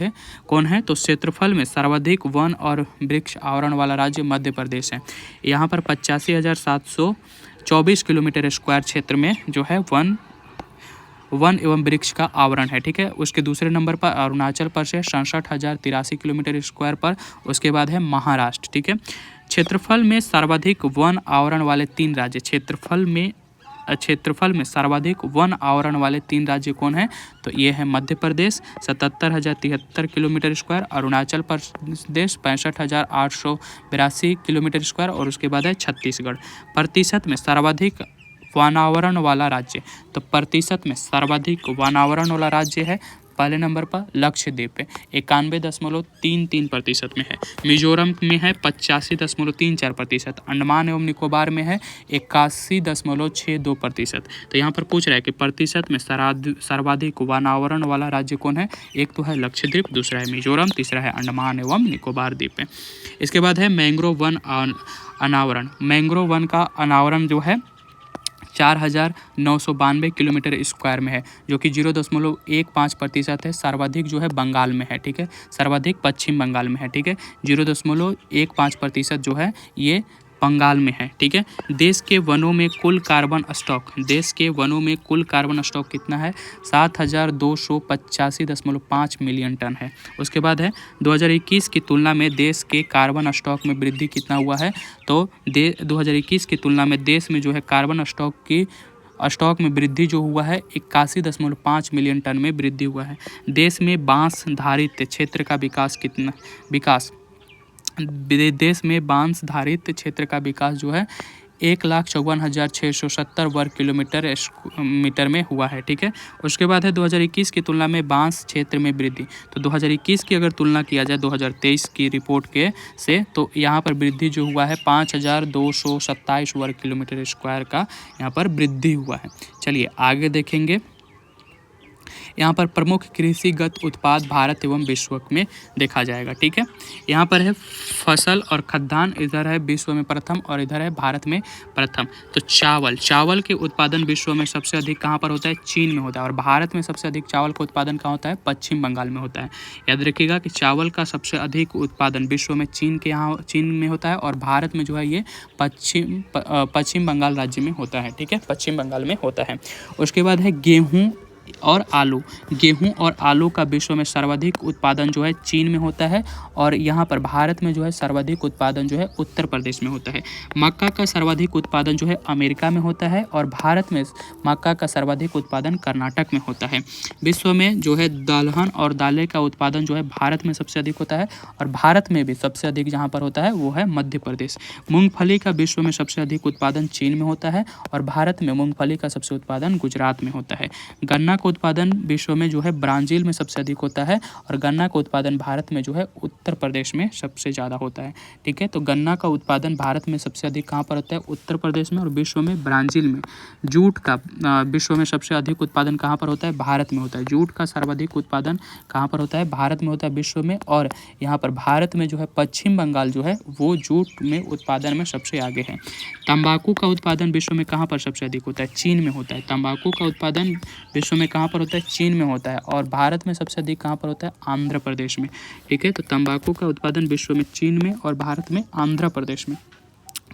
है? तो क्षेत्रफल में सर्वाधिक वन और वृक्ष आवरण वाला राज्य मध्य प्रदेश है। यहाँ पर 85,724 किलोमीटर स्क्वायर क्षेत्र में जो है वन एवं वृक्ष का आवरण है, ठीक है। उसके दूसरे नंबर पर अरुणाचल प्रदेश 67,083 किलोमीटर स्क्वायर पर। उसके बाद है महाराष्ट्र, ठीक है। क्षेत्रफल में सर्वाधिक वन आवरण वाले 3 राज्य, क्षेत्रफल में सर्वाधिक वन आवरण वाले 3 राज्य कौन है? तो ये है Madhya Pradesh 77,073 kilometre square, Arunachal Pradesh 65,882 kilometre square और उसके बाद है छत्तीसगढ़। प्रतिशत में सर्वाधिक वनावरण वाला राज्य, तो प्रतिशत में सर्वाधिक वनावरण वाला राज्य है पहले नंबर पर लक्षद्वीप है 91.33% में है। मिजोरम में है 85.34%। अंडमान एवं निकोबार में है 81.62%। तो यहाँ पर पूछ रहा है कि प्रतिशत में सर्वाधिक वनावरण वाला राज्य कौन है? एक तो है लक्षद्वीप, दूसरा है मिजोरम, तीसरा है अंडमान एवं निकोबार द्वीप है। इसके बाद है मैंग्रोव वन अनावरण। मैंग्रोव वन का अनावरण जो है 4,992 किलोमीटर स्क्वायर में है, जो कि 0.15% है। सर्वाधिक जो है बंगाल में है, ठीक है, सर्वाधिक पश्चिम बंगाल में है, ठीक है। 0.15% जो है ये बंगाल में है, ठीक है। देश के वनों में कुल कार्बन स्टॉक कितना है? 7,285.5 मिलियन टन है। उसके बाद है 2021 की तुलना में देश के कार्बन स्टॉक में वृद्धि कितना हुआ है? तो 2021 की तुलना में देश में जो है कार्बन स्टॉक में वृद्धि जो हुआ है 81.5 मिलियन टन में वृद्धि हुआ है। देश में बांस धारित क्षेत्र का देश में बांस धारित क्षेत्र का विकास जो है 1,54,670 वर्ग किलोमीटर में हुआ है, ठीक है। उसके बाद है 2021 की तुलना में बांस क्षेत्र में वृद्धि। तो 2021 की अगर तुलना किया जाए 2023 की रिपोर्ट से तो यहाँ पर वृद्धि जो हुआ है 5,227 वर्ग किलोमीटर स्क्वायर का यहाँ पर वृद्धि हुआ है। चलिए आगे देखेंगे। यहाँ पर प्रमुख कृषिगत उत्पाद भारत एवं विश्व में देखा जाएगा, ठीक है। यहाँ पर है फसल और खाद्यान्न, इधर है विश्व में प्रथम और इधर है भारत में प्रथम। तो चावल के उत्पादन विश्व में सबसे अधिक कहाँ पर होता है? चीन में होता है। और भारत में सबसे अधिक चावल का उत्पादन कहाँ होता है? पश्चिम बंगाल में होता है। याद रखिएगा कि चावल का सबसे अधिक उत्पादन विश्व में चीन में होता है और भारत में जो है ये पश्चिम बंगाल राज्य में होता है, ठीक है, पश्चिम बंगाल में होता है। उसके बाद है गेहूँ और आलू, गेहूं और आलू का विश्व में सर्वाधिक उत्पादन जो है चीन में होता है और यहाँ पर भारत में जो है सर्वाधिक उत्पादन जो है उत्तर प्रदेश में होता है। मक्का का सर्वाधिक उत्पादन जो है अमेरिका में होता है और भारत में मक्का का सर्वाधिक उत्पादन कर्नाटक में होता है। विश्व में जो है दलहन और दालें का उत्पादन जो है भारत में सबसे अधिक होता है और भारत में भी सबसे अधिक जहाँ पर होता है वो है मध्य प्रदेश। मूंगफली का विश्व में सबसे अधिक उत्पादन चीन में होता है और भारत में मूंगफली का सबसे उत्पादन गुजरात में होता है। गन्ना का उत्पादन विश्व में जो है ब्राज़ील में सबसे अधिक होता है और गन्ना का उत्पादन भारत में जो है उत्तर प्रदेश में सबसे ज़्यादा होता है। ठीक है, तो गन्ना का उत्पादन भारत में सबसे अधिक कहाँ पर होता है? उत्तर प्रदेश में और विश्व में ब्राज़ील में। जूट का विश्व में सबसे अधिक उत्पादन कहाँ पर होता है? भारत में होता है। जूट का सर्वाधिक उत्पादन कहाँ पर होता है? भारत में होता है विश्व में। और यहाँ पर भारत में जो है पश्चिम बंगाल जो है वो जूट में उत्पादन में सबसे आगे है। तंबाकू का उत्पादन विश्व में कहाँ पर सबसे अधिक होता है? चीन में होता है। तंबाकू का उत्पादन विश्व में कहाँ पर होता है? चीन में होता है और भारत में सबसे अधिक कहाँ पर होता है? आंध्र प्रदेश में। ठीक है, तो तंबाकू का उत्पादन विश्व में चीन में और भारत में आंध्र प्रदेश में।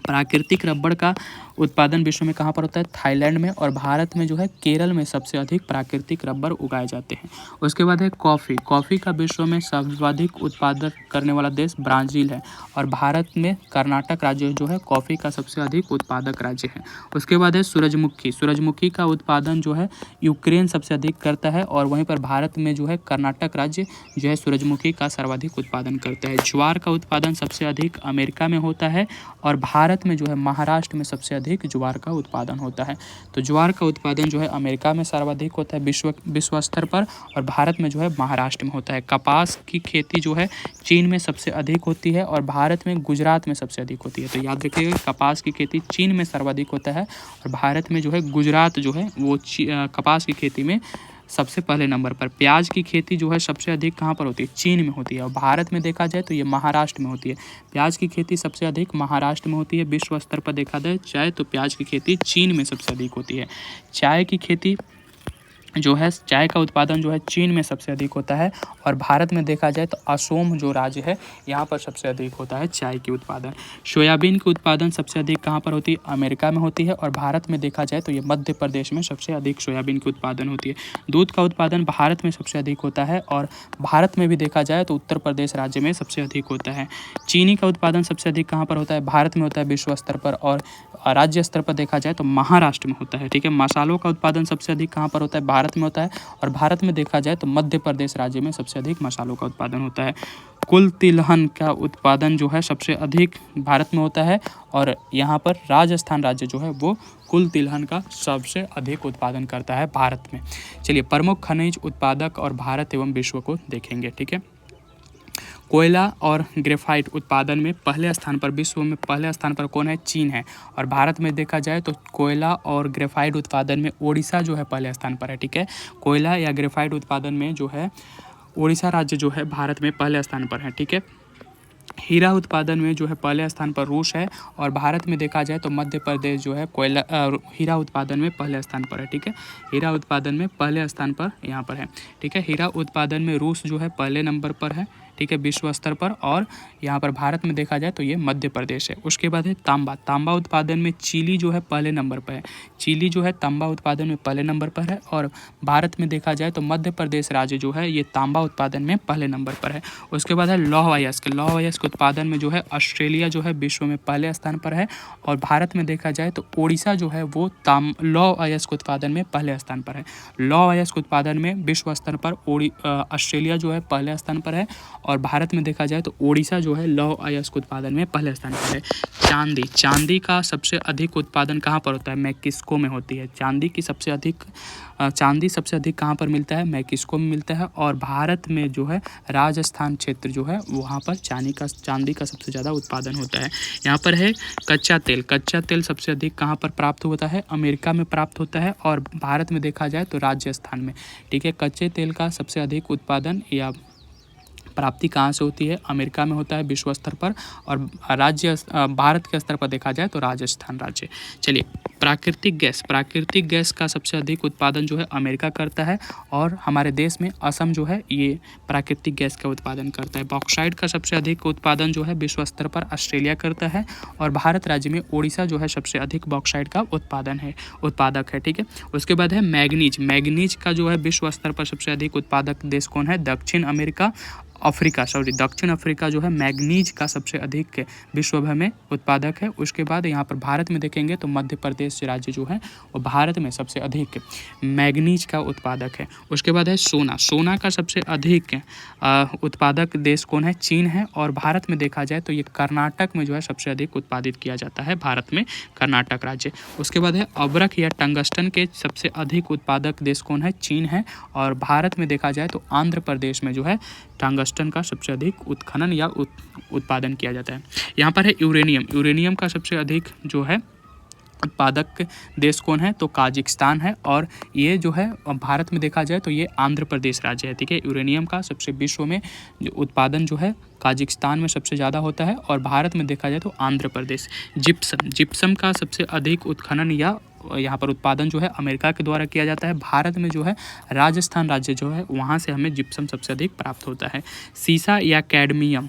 प्राकृतिक रबड़ का उत्पादन विश्व में कहाँ पर होता है? थाईलैंड में और भारत में जो है केरल में सबसे अधिक प्राकृतिक रबड़ उगाए जाते हैं। उसके बाद है कॉफ़ी। कॉफ़ी का विश्व में सर्वाधिक उत्पादन करने वाला देश ब्राज़ील है और भारत में कर्नाटक राज्य जो है कॉफ़ी का सबसे अधिक उत्पादक राज्य है। उसके बाद है सूरजमुखी। सूरजमुखी का उत्पादन जो है यूक्रेन सबसे अधिक करता है और वहीं पर भारत में जो है कर्नाटक राज्य जो है सूरजमुखी का सर्वाधिक उत्पादन करता है। ज्वार का उत्पादन सबसे अधिक अमेरिका में होता है और भारत में जो है महाराष्ट्र में सबसे अधिक ज्वार का उत्पादन होता है। तो ज्वार का उत्पादन जो है अमेरिका में सर्वाधिक होता है विश्व स्तर पर और भारत में जो है महाराष्ट्र में होता है। कपास की खेती जो है चीन में सबसे अधिक होती है और भारत में गुजरात में सबसे अधिक होती है। तो याद रखिएगा कपास की खेती चीन में सर्वाधिक होता है और भारत में जो है गुजरात जो है वो कपास की खेती में सबसे पहले नंबर पर। प्याज की खेती जो है सबसे अधिक कहाँ पर होती है? चीन में होती है और भारत में देखा जाए तो ये महाराष्ट्र में होती है। प्याज की खेती सबसे अधिक महाराष्ट्र में होती है। विश्व स्तर पर देखा जाए तो प्याज की खेती चीन में सबसे अधिक होती है। चाय की खेती जो है चाय का उत्पादन जो है चीन में सबसे अधिक होता है और भारत में देखा जाए तो असोम जो राज्य है यहाँ पर सबसे अधिक होता है चाय के उत्पादन। सोयाबीन के उत्पादन सबसे अधिक कहाँ पर होती है? अमेरिका में होती है और भारत में देखा जाए तो ये मध्य प्रदेश में सबसे अधिक सोयाबीन की उत्पादन होती है। दूध का उत्पादन भारत में सबसे अधिक होता है और भारत में भी देखा जाए तो उत्तर प्रदेश राज्य में सबसे अधिक होता है। चीनी का उत्पादन सबसे अधिक कहाँ पर होता है? भारत में होता है विश्व स्तर पर और राज्य स्तर पर देखा जाए तो महाराष्ट्र में होता है। ठीक है, मसालों का उत्पादन सबसे अधिक कहाँ पर होता है? भारत में होता है और भारत में देखा जाए तो मध्य प्रदेश राज्य में सबसे अधिक मसालों का उत्पादन होता है। कुल तिलहन का उत्पादन जो है सबसे अधिक भारत में होता है और यहाँ पर राजस्थान राज्य जो है वो कुल तिलहन का सबसे अधिक उत्पादन करता है भारत में। चलिए प्रमुख खनिज उत्पादक और भारत एवं विश्व को देखेंगे। ठीक है, कोयला और ग्रेफाइट उत्पादन में पहले स्थान पर विश्व में पहले स्थान पर कौन है? चीन है और भारत में देखा जाए तो कोयला और ग्रेफाइट उत्पादन में ओडिशा जो है पहले स्थान पर है। ठीक है, कोयला या ग्रेफाइट उत्पादन में जो है ओडिशा राज्य जो है भारत में पहले स्थान पर है। ठीक है, हीरा उत्पादन में जो है पहले स्थान पर रूस है और भारत में देखा जाए तो मध्य प्रदेश जो है कोयला हीरा उत्पादन में पहले स्थान पर है। ठीक है, हीरा उत्पादन में पहले स्थान पर यहाँ पर है। ठीक है, हीरा उत्पादन में रूस जो है पहले नंबर पर है। ठीक है, विश्व स्तर पर और यहाँ पर भारत में देखा जाए तो ये मध्य प्रदेश है। उसके बाद है तांबा। तांबा उत्पादन में चिली जो है पहले नंबर पर है। चिली जो है तांबा उत्पादन में पहले नंबर पर है और भारत में देखा जाए तो मध्य प्रदेश राज्य जो है ये तांबा उत्पादन में पहले नंबर पर है। उसके बाद है लौह अयस्क। लौह अयस्क उत्पादन में जो है ऑस्ट्रेलिया जो है विश्व में पहले स्थान पर है और भारत में देखा जाए तो ओडिशा जो है वो लौह अयस्क उत्पादन में पहले स्थान पर है। लौह अयस्क उत्पादन में विश्व स्तर पर ऑस्ट्रेलिया जो है पहले स्थान पर है और भारत में देखा जाए तो ओडिशा जो है लौह अयस्क उत्पादन में पहले स्थान पर है। चांदी। चांदी का सबसे अधिक उत्पादन कहाँ पर होता है? मैक्सिको में होती है। चांदी सबसे अधिक कहाँ पर मिलता है? मैक्सिको में मिलता है और भारत में जो है राजस्थान क्षेत्र जो है वहाँ पर चांदी का सबसे ज़्यादा उत्पादन होता है। यहाँ पर है कच्चा तेल। कच्चा तेल सबसे अधिक कहाँ पर प्राप्त होता है? अमेरिका में प्राप्त होता है और भारत में देखा जाए तो राजस्थान में। ठीक है, कच्चे तेल का सबसे अधिक उत्पादन या प्राप्ति कहाँ से होती है? अमेरिका में होता है विश्व स्तर पर, और भारत के स्तर पर देखा जाए तो राजस्थान राज्य। चलिए, प्राकृतिक गैस का सबसे अधिक उत्पादन जो है अमेरिका करता है, और हमारे देश में असम जो है ये प्राकृतिक गैस का उत्पादन करता है। बॉक्साइट का सबसे अधिक उत्पादन जो है विश्व स्तर पर ऑस्ट्रेलिया करता है, और भारत राज्य में उड़ीसा जो है सबसे अधिक बॉक्साइट का उत्पादक है। ठीक है, उसके बाद है मैग्नीज का जो है विश्व स्तर पर सबसे अधिक उत्पादक देश कौन है? दक्षिण अफ्रीका जो है मैग्नीज का सबसे अधिक विश्व भर में उत्पादक है। उसके बाद यहाँ पर भारत में देखेंगे तो मध्य प्रदेश राज्य जो है वो भारत में सबसे अधिक मैग्नीज का उत्पादक है। उसके बाद है सोना का सबसे अधिक उत्पादक देश कौन है? चीन है, और भारत में देखा जाए तो ये कर्नाटक में जो है सबसे अधिक उत्पादित किया जाता है, भारत में कर्नाटक राज्य। उसके बाद है अब्रक या टंगस्टन के सबसे अधिक उत्पादक देश कौन है? चीन है, और भारत में देखा जाए तो आंध्र प्रदेश में जो है टंगस्टन का सबसे अधिक उत्खनन या उत्पादन किया जाता है। यहाँ पर है यूरेनियम का सबसे अधिक जो है उत्पादक देश कौन है? तो काजाकिस्तान है, और ये जो है भारत में देखा जाए तो ये आंध्र प्रदेश राज्य है। ठीक है, यूरेनियम का सबसे विश्व में जो उत्पादन जो है काजाकिस्तान में सबसे ज़्यादा होता है, और भारत में देखा जाए तो आंध्र प्रदेश। जिप्सम का सबसे अधिक उत्खनन या यहाँ पर उत्पादन जो है अमेरिका के द्वारा किया जाता है। भारत में जो है राजस्थान राज्य जो है वहाँ से हमें जिप्सम सबसे अधिक प्राप्त होता है। सीसा या कैडमियम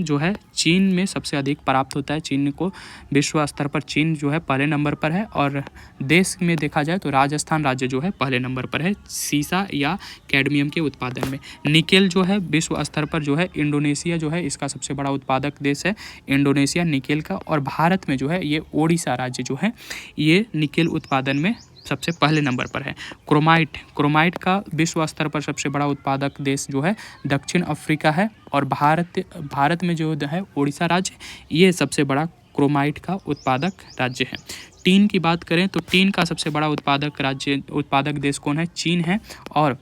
जो है चीन में सबसे अधिक प्राप्त होता है। चीन को विश्व स्तर पर चीन जो है पहले नंबर पर है, और देश में देखा जाए तो राजस्थान राज्य जो है पहले नंबर पर है सीसा या कैडमियम के उत्पादन में। निकेल जो है विश्व स्तर पर जो है इंडोनेशिया जो है इसका सबसे बड़ा उत्पादक देश है इंडोनेशिया निकेल का, और भारत में जो है ये ओडिशा राज्य जो है ये निकेल उत्पादन में सबसे पहले नंबर पर है। क्रोमाइट का विश्व स्तर पर सबसे बड़ा उत्पादक देश जो है दक्षिण अफ्रीका है, और भारत में जो है ओडिशा राज्य ये सबसे बड़ा क्रोमाइट का उत्पादक राज्य है। टीन की बात करें तो टीन का सबसे बड़ा उत्पादक देश कौन है? चीन है, और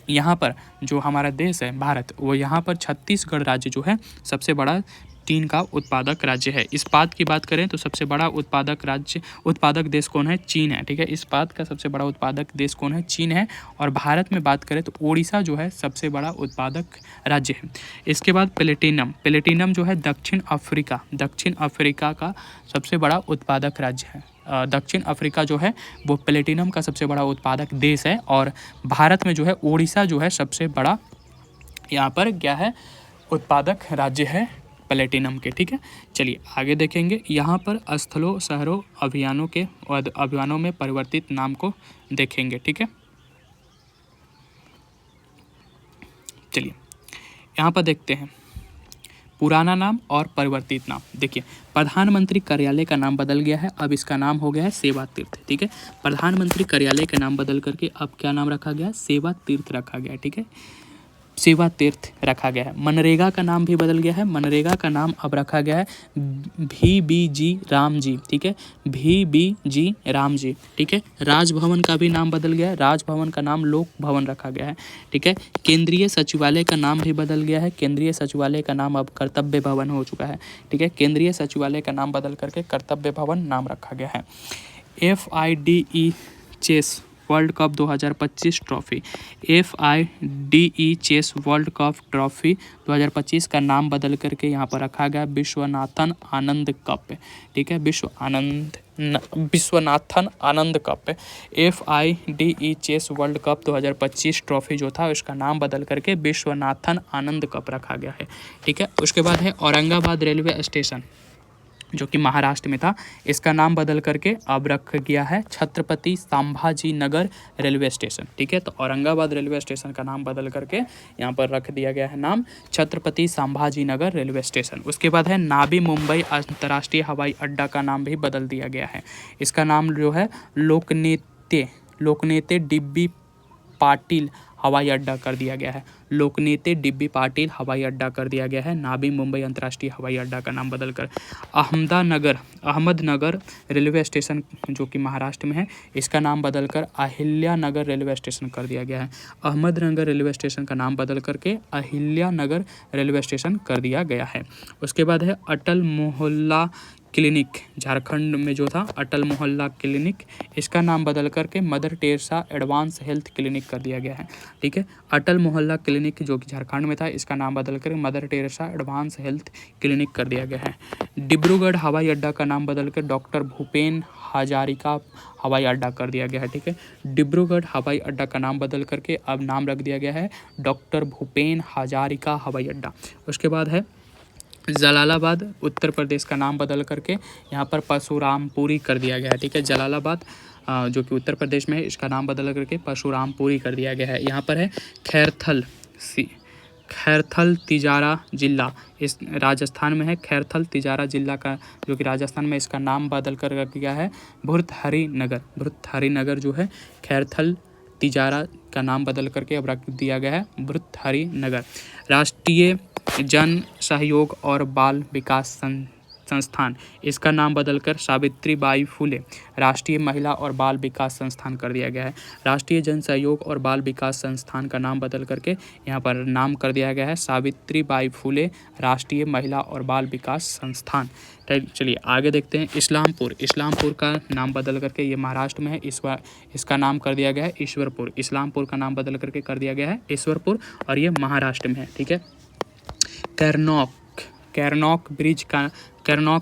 यहाँ पर जो हमारा देश है भारत, वो यहाँ पर छत्तीसगढ़ राज्य जो है सबसे बड़ा टीन का उत्पादक राज्य है। इस्पात की बात करें तो सबसे बड़ा उत्पादक देश कौन है? चीन है। ठीक है, इस्पात का सबसे बड़ा उत्पादक देश कौन है? चीन है, और भारत में बात करें तो ओडिशा जो है सबसे बड़ा उत्पादक राज्य है। इसके बाद प्लेटिनम जो है दक्षिण अफ्रीका का सबसे बड़ा उत्पादक राज्य है। दक्षिण अफ्रीका जो है वो प्लेटिनम का सबसे बड़ा उत्पादक देश है, और भारत में जो है ओडिशा जो है सबसे बड़ा यहाँ पर क्या है? उत्पादक राज्य है प्लेटिनम के। ठीक है, चलिए आगे देखेंगे। यहाँ पर स्थलों शहरों अभियानों में परिवर्तित नाम को देखेंगे। ठीक है, चलिए यहाँ पर देखते हैं पुराना नाम और परिवर्तित नाम। देखिए, प्रधानमंत्री कार्यालय का नाम बदल गया है, अब इसका नाम हो गया है सेवा तीर्थ। ठीक है, प्रधानमंत्री कार्यालय का नाम बदल करके अब क्या नाम रखा गया है? सेवा तीर्थ रखा गया है। ठीक है, सेवा तीर्थ रखा गया है। मनरेगा का नाम भी बदल गया है, मनरेगा का नाम अब रखा गया है VBG राम जी। ठीक है, VBG राम जी। ठीक है, राजभवन का भी नाम बदल गया है, राजभवन का नाम लोक भवन रखा गया है। ठीक है, केंद्रीय सचिवालय का नाम भी बदल गया है, केंद्रीय सचिवालय का नाम अब कर्तव्य भवन हो चुका है। ठीक है, केंद्रीय सचिवालय का नाम बदल करके कर्तव्य भवन नाम रखा गया है। FIDE chess world cup 2025 trophy, FIDE chess world cup trophy 2025 का नाम बदल करके यहाँ पर रखा गया विश्वनाथन आनंद कप। ठीक है, Viswanathan Anand cup. FIDE chess world cup 2025 trophy जो था उसका नाम बदल करके विश्वनाथन आनंद कप रखा गया है। ठीक है, उसके बाद है औरंगाबाद रेलवे स्टेशन जो कि महाराष्ट्र में था, इसका नाम बदल करके अब रख गया है छत्रपति संभाजी नगर रेलवे स्टेशन। ठीक है, तो औरंगाबाद रेलवे स्टेशन का नाम बदल करके यहाँ पर रख दिया गया है नाम छत्रपति संभाजी नगर रेलवे स्टेशन। उसके बाद है नावी मुंबई अंतर्राष्ट्रीय हवाई अड्डा का नाम भी बदल दिया गया है, इसका नाम जो है लोकनेते डिब्बी पाटिल हवाई अड्डा कर दिया गया है, लोकनेते डिब्बी पाटिल हवाई अड्डा कर दिया गया है। नावी मुंबई अंतर्राष्ट्रीय हवाई अड्डा का नाम बदलकर अहमदनगर रेलवे स्टेशन जो कि महाराष्ट्र में है, इसका नाम बदलकर अहिल्यानगर रेलवे स्टेशन कर दिया गया है। अहमदनगर रेलवे स्टेशन का नाम बदल करके अहिल्यानगर रेलवे स्टेशन कर दिया गया है। उसके बाद है अटल मोहल्ला क्लिनिक झारखंड में जो था अटल मोहल्ला क्लिनिक, इसका नाम बदल करके mother Teresa advance health clinic कर दिया गया है। ठीक है, अटल मोहल्ला क्लिनिक जो कि झारखंड में था, इसका नाम बदल कर mother Teresa advance health clinic कर दिया गया है। डिब्रूगढ़ हवाई अड्डा का नाम बदल कर डॉक्टर भूपेन हजारिका हवाई अड्डा कर दिया गया है। ठीक है, डिब्रूगढ़ हवाई अड्डा का नाम बदल करके अब नाम रख दिया गया है डॉक्टर भूपेन हजारिका हवाई अड्डा। उसके बाद है जलालाबाद उत्तर प्रदेश का नाम बदल करके यहाँ पर परशुरामपुरी कर दिया गया है। ठीक है, जलालाबाद जो कि उत्तर प्रदेश में है, इसका नाम बदल करके परशुरामपुरी कर दिया गया है। यहाँ पर है खैरथल तिजारा जिला, इस राजस्थान में है। खैरथल तिजारा जिला का जो कि राजस्थान में, इसका नाम बदल कर रख गया है भुर्तहरी नगर। भुर्तहरी नगर जो है खैरथल तिजारा का नाम बदल करके अब रख दिया गया है भुर्तहरी नगर। राष्ट्रीय जन सहयोग और बाल विकास संस्थान, इसका नाम बदलकर सावित्रीबाई फुले राष्ट्रीय महिला और बाल विकास संस्थान कर दिया गया है। राष्ट्रीय जन सहयोग और बाल विकास संस्थान का नाम बदल करके यहाँ पर नाम कर दिया गया है सावित्रीबाई फुले राष्ट्रीय महिला और बाल विकास संस्थान। चलिए आगे देखते हैं। इस्लामपुर का नाम बदल करके ये महाराष्ट्र में है, इसका नाम कर दिया गया है ईश्वरपुर। इस्लामपुर का नाम बदल करके कर दिया गया है ईश्वरपुर और ये महाराष्ट्र में है। ठीक है, कैरनॉक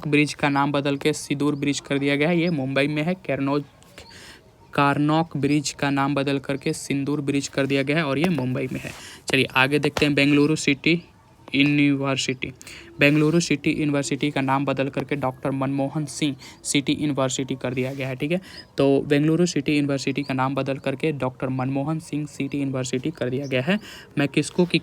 ब्रिज का नाम बदल के सिदूर ब्रिज कर दिया गया है, ये मुंबई में है। कारनॉक ब्रिज का नाम बदल करके सिंदूर ब्रिज कर दिया गया है और ये मुंबई में है। चलिए आगे देखते हैं। बेंगलुरु सिटी यूनिवर्सिटी का नाम बदल करके doctor Manmohan Singh city university कर दिया गया है। ठीक है, तो बेंगलुरु सिटी यूनिवर्सिटी का नाम बदल करके doctor Manmohan Singh city university कर दिया गया है। मैक्सिको की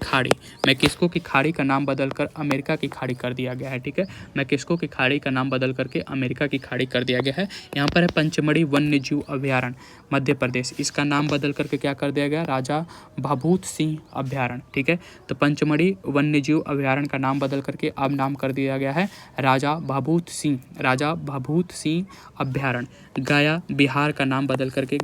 खाड़ी का नाम बदल कर अमेरिका की खाड़ी कर दिया गया है। ठीक है, मैक्सिको की खाड़ी का नाम बदल करके अमेरिका की खाड़ी कर दिया गया है। यहाँ पर है पंचमढ़ी वन्य जीव अभ्यारण्य मध्य प्रदेश, इसका नाम बदल करके क्या कर दिया गया, राजा भभूत सिंह अभ्यारण्य। ठीक है, तो पंचमढ़ी वन्य जीव अभ्यारण्य का नाम बदल करके अब नाम कर दिया गया है राजा भभूत सिंह अभ्यारण्य। गया बिहार का नाम बदल करके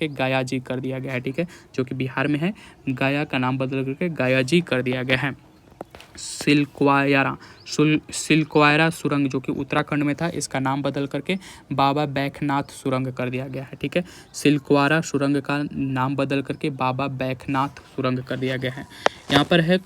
गया जी कर दिया गया है। ठीक है, जो कि बिहार में है, गया का नाम बदल करके गया जी कर दिया गया है। सिलक्वायरा सुरंग जो कि उत्तराखंड में था, इसका नाम बदल करके बाबा बैखनाथ सुरंग कर दिया गया है। ठीक है, सिलक्वारा सुरंग का नाम बदल करके बाबा बैखनाथ सुरंग कर दिया गया है। यहाँ पर है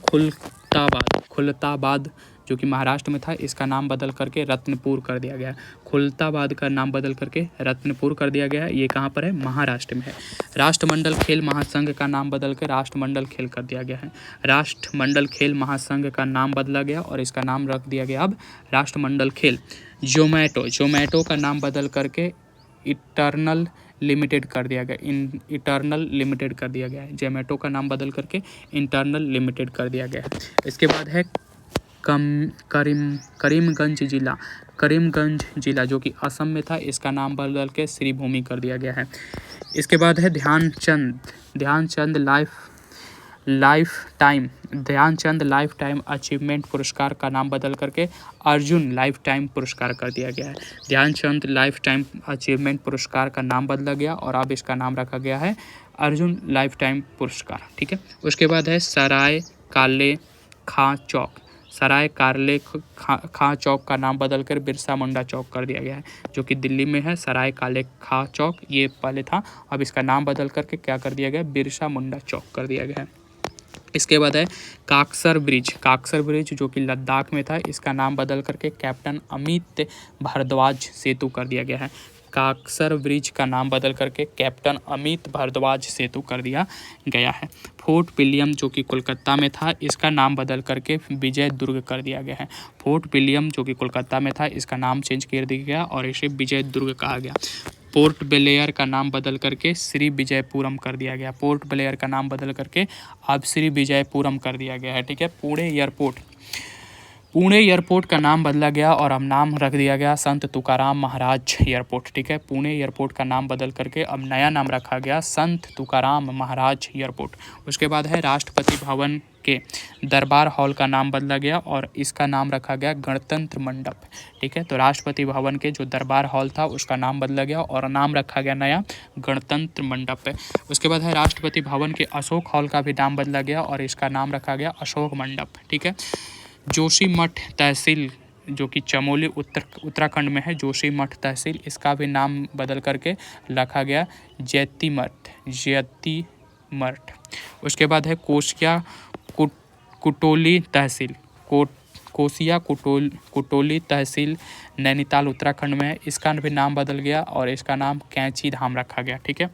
खुलताबाद जो कि महाराष्ट्र में था, इसका नाम बदल करके रत्नपुर कर दिया गया है। खुलताबाद का नाम बदल करके रत्नपुर कर दिया गया है, ये कहाँ पर है, महाराष्ट्र में है। राष्ट्रमंडल खेल महासंघ का नाम बदल कर राष्ट्रमंडल खेल कर दिया गया है। राष्ट्रमंडल खेल महासंघ का नाम बदला गया और इसका नाम रख दिया गया अब राष्ट्रमंडल खेल। जोमैटो का नाम बदल करके इटर्नल लिमिटेड कर दिया गया है। जोमैटो का नाम बदल करके इंटरनल लिमिटेड कर दिया गया है। इसके बाद है करीमगंज जिला जो कि असम में था, इसका नाम बदल के श्रीभूमि कर दिया गया है। इसके बाद है ध्यानचंद लाइफ टाइम अचीवमेंट पुरस्कार का नाम बदल करके अर्जुन लाइफ टाइम पुरस्कार कर दिया गया है। ध्यानचंद लाइफ टाइम अचीवमेंट पुरस्कार का नाम बदला गया और अब इसका नाम रखा गया है अर्जुन लाइफ टाइम पुरस्कार। ठीक है, उसके बाद है सराय काले खां चौक का नाम बदलकर बिरसा मुंडा चौक कर दिया गया है, जो कि दिल्ली में है। सराय काले खां चौक ये पहले था, अब इसका नाम बदल करके क्या कर दिया गया, बिरसा मुंडा चौक कर दिया गया है। इसके बाद है काकसर ब्रिज जो कि लद्दाख में था, इसका नाम बदल करके कैप्टन अमित भारद्वाज सेतु कर दिया गया है। काकसर ब्रिज का नाम बदल करके कैप्टन अमित भारद्वाज सेतु कर दिया गया है। फोर्ट विलियम जो कि कोलकाता में था, इसका नाम बदल करके विजय दुर्ग कर दिया गया है। फोर्ट विलियम जो कि कोलकाता में था, इसका नाम चेंज कर दिया गया और इसे विजय दुर्ग कहा गया। पोर्ट ब्लेयर का नाम बदल करके श्री विजयपुरम कर दिया गया। पोर्ट ब्लेयर का नाम बदल करके अब श्री विजयपुरम कर दिया गया है। ठीक है, पुणे एयरपोर्ट का नाम बदला गया और अब नाम रख दिया गया संत तुकाराम महाराज एयरपोर्ट। ठीक है, पुणे एयरपोर्ट का नाम बदल करके अब नया नाम रखा गया संत तुकाराम महाराज एयरपोर्ट। उसके बाद है राष्ट्रपति भवन के दरबार हॉल का नाम बदला गया और इसका नाम रखा गया गणतंत्र मंडप। ठीक है, तो राष्ट्रपति भवन के जो दरबार हॉल था उसका नाम बदला गया और नाम रखा गया नया गणतंत्र मंडप है। उसके बाद है राष्ट्रपति भवन के अशोक हॉल का भी नाम बदला गया और इसका नाम रखा गया अशोक मंडप। ठीक है, जोशीमठ जो कि चमोली उत्तराखंड में है, जोशीमठ तहसील, इसका भी नाम बदल करके रखा गया जैतीमठ। उसके बाद है कोसिया कुटोली तहसील, कोसिया कुटोली तहसील नैनीताल उत्तराखंड में है, इसका भी नाम बदल गया और इसका नाम कैंची धाम रखा गया। ठीक है।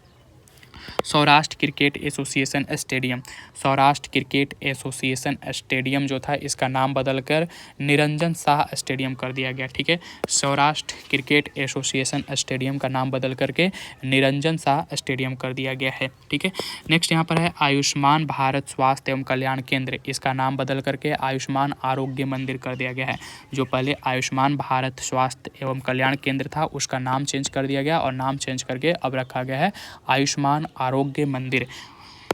Saurashtra cricket association stadium, Saurashtra cricket association stadium जो था इसका नाम बदलकर निरंजन शाह स्टेडियम कर दिया गया। ठीक है। सौराष्ट्र क्रिकेट एसोसिएशन स्टेडियम का नाम बदल करके निरंजन शाह स्टेडियम कर दिया गया है। ठीक है। नेक्स्ट यहाँ पर है आयुष्मान भारत स्वास्थ्य एवं कल्याण केंद्र, इसका नाम बदल करके आयुष्मान आरोग्य मंदिर कर दिया गया है। जो पहले आयुष्मान भारत स्वास्थ्य एवं कल्याण केंद्र था उसका नाम चेंज कर दिया गया और नाम चेंज करके अब रखा गया है आयुष्मान आरोग्य मंदिर।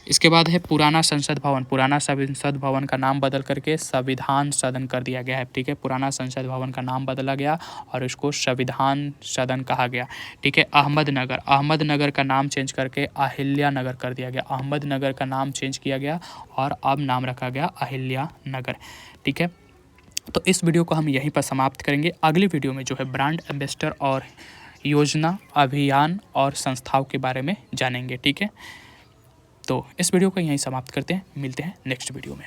इसके बाद है पुराना संसद भवन, पुराना संसद भवन का नाम बदल करके संविधान सदन कर दिया गया है। ठीक है। पुराना संसद भवन का नाम बदला गया और इसको संविधान सदन कहा गया। ठीक है। अहमदनगर, अहमदनगर का नाम चेंज करके अहिल्या नगर कर दिया गया। अहमदनगर का नाम चेंज किया गया और अब नाम रखा गया अहिल्या नगर। ठीक है। तो इस वीडियो को हम यहीं पर समाप्त करेंगे। अगली वीडियो में जो है ब्रांड एम्बेसडर और योजना, अभियान और संस्थाओं के बारे में जानेंगे। ठीक है। तो इस वीडियो को यहीं समाप्त करते हैं, मिलते हैं नेक्स्ट वीडियो में।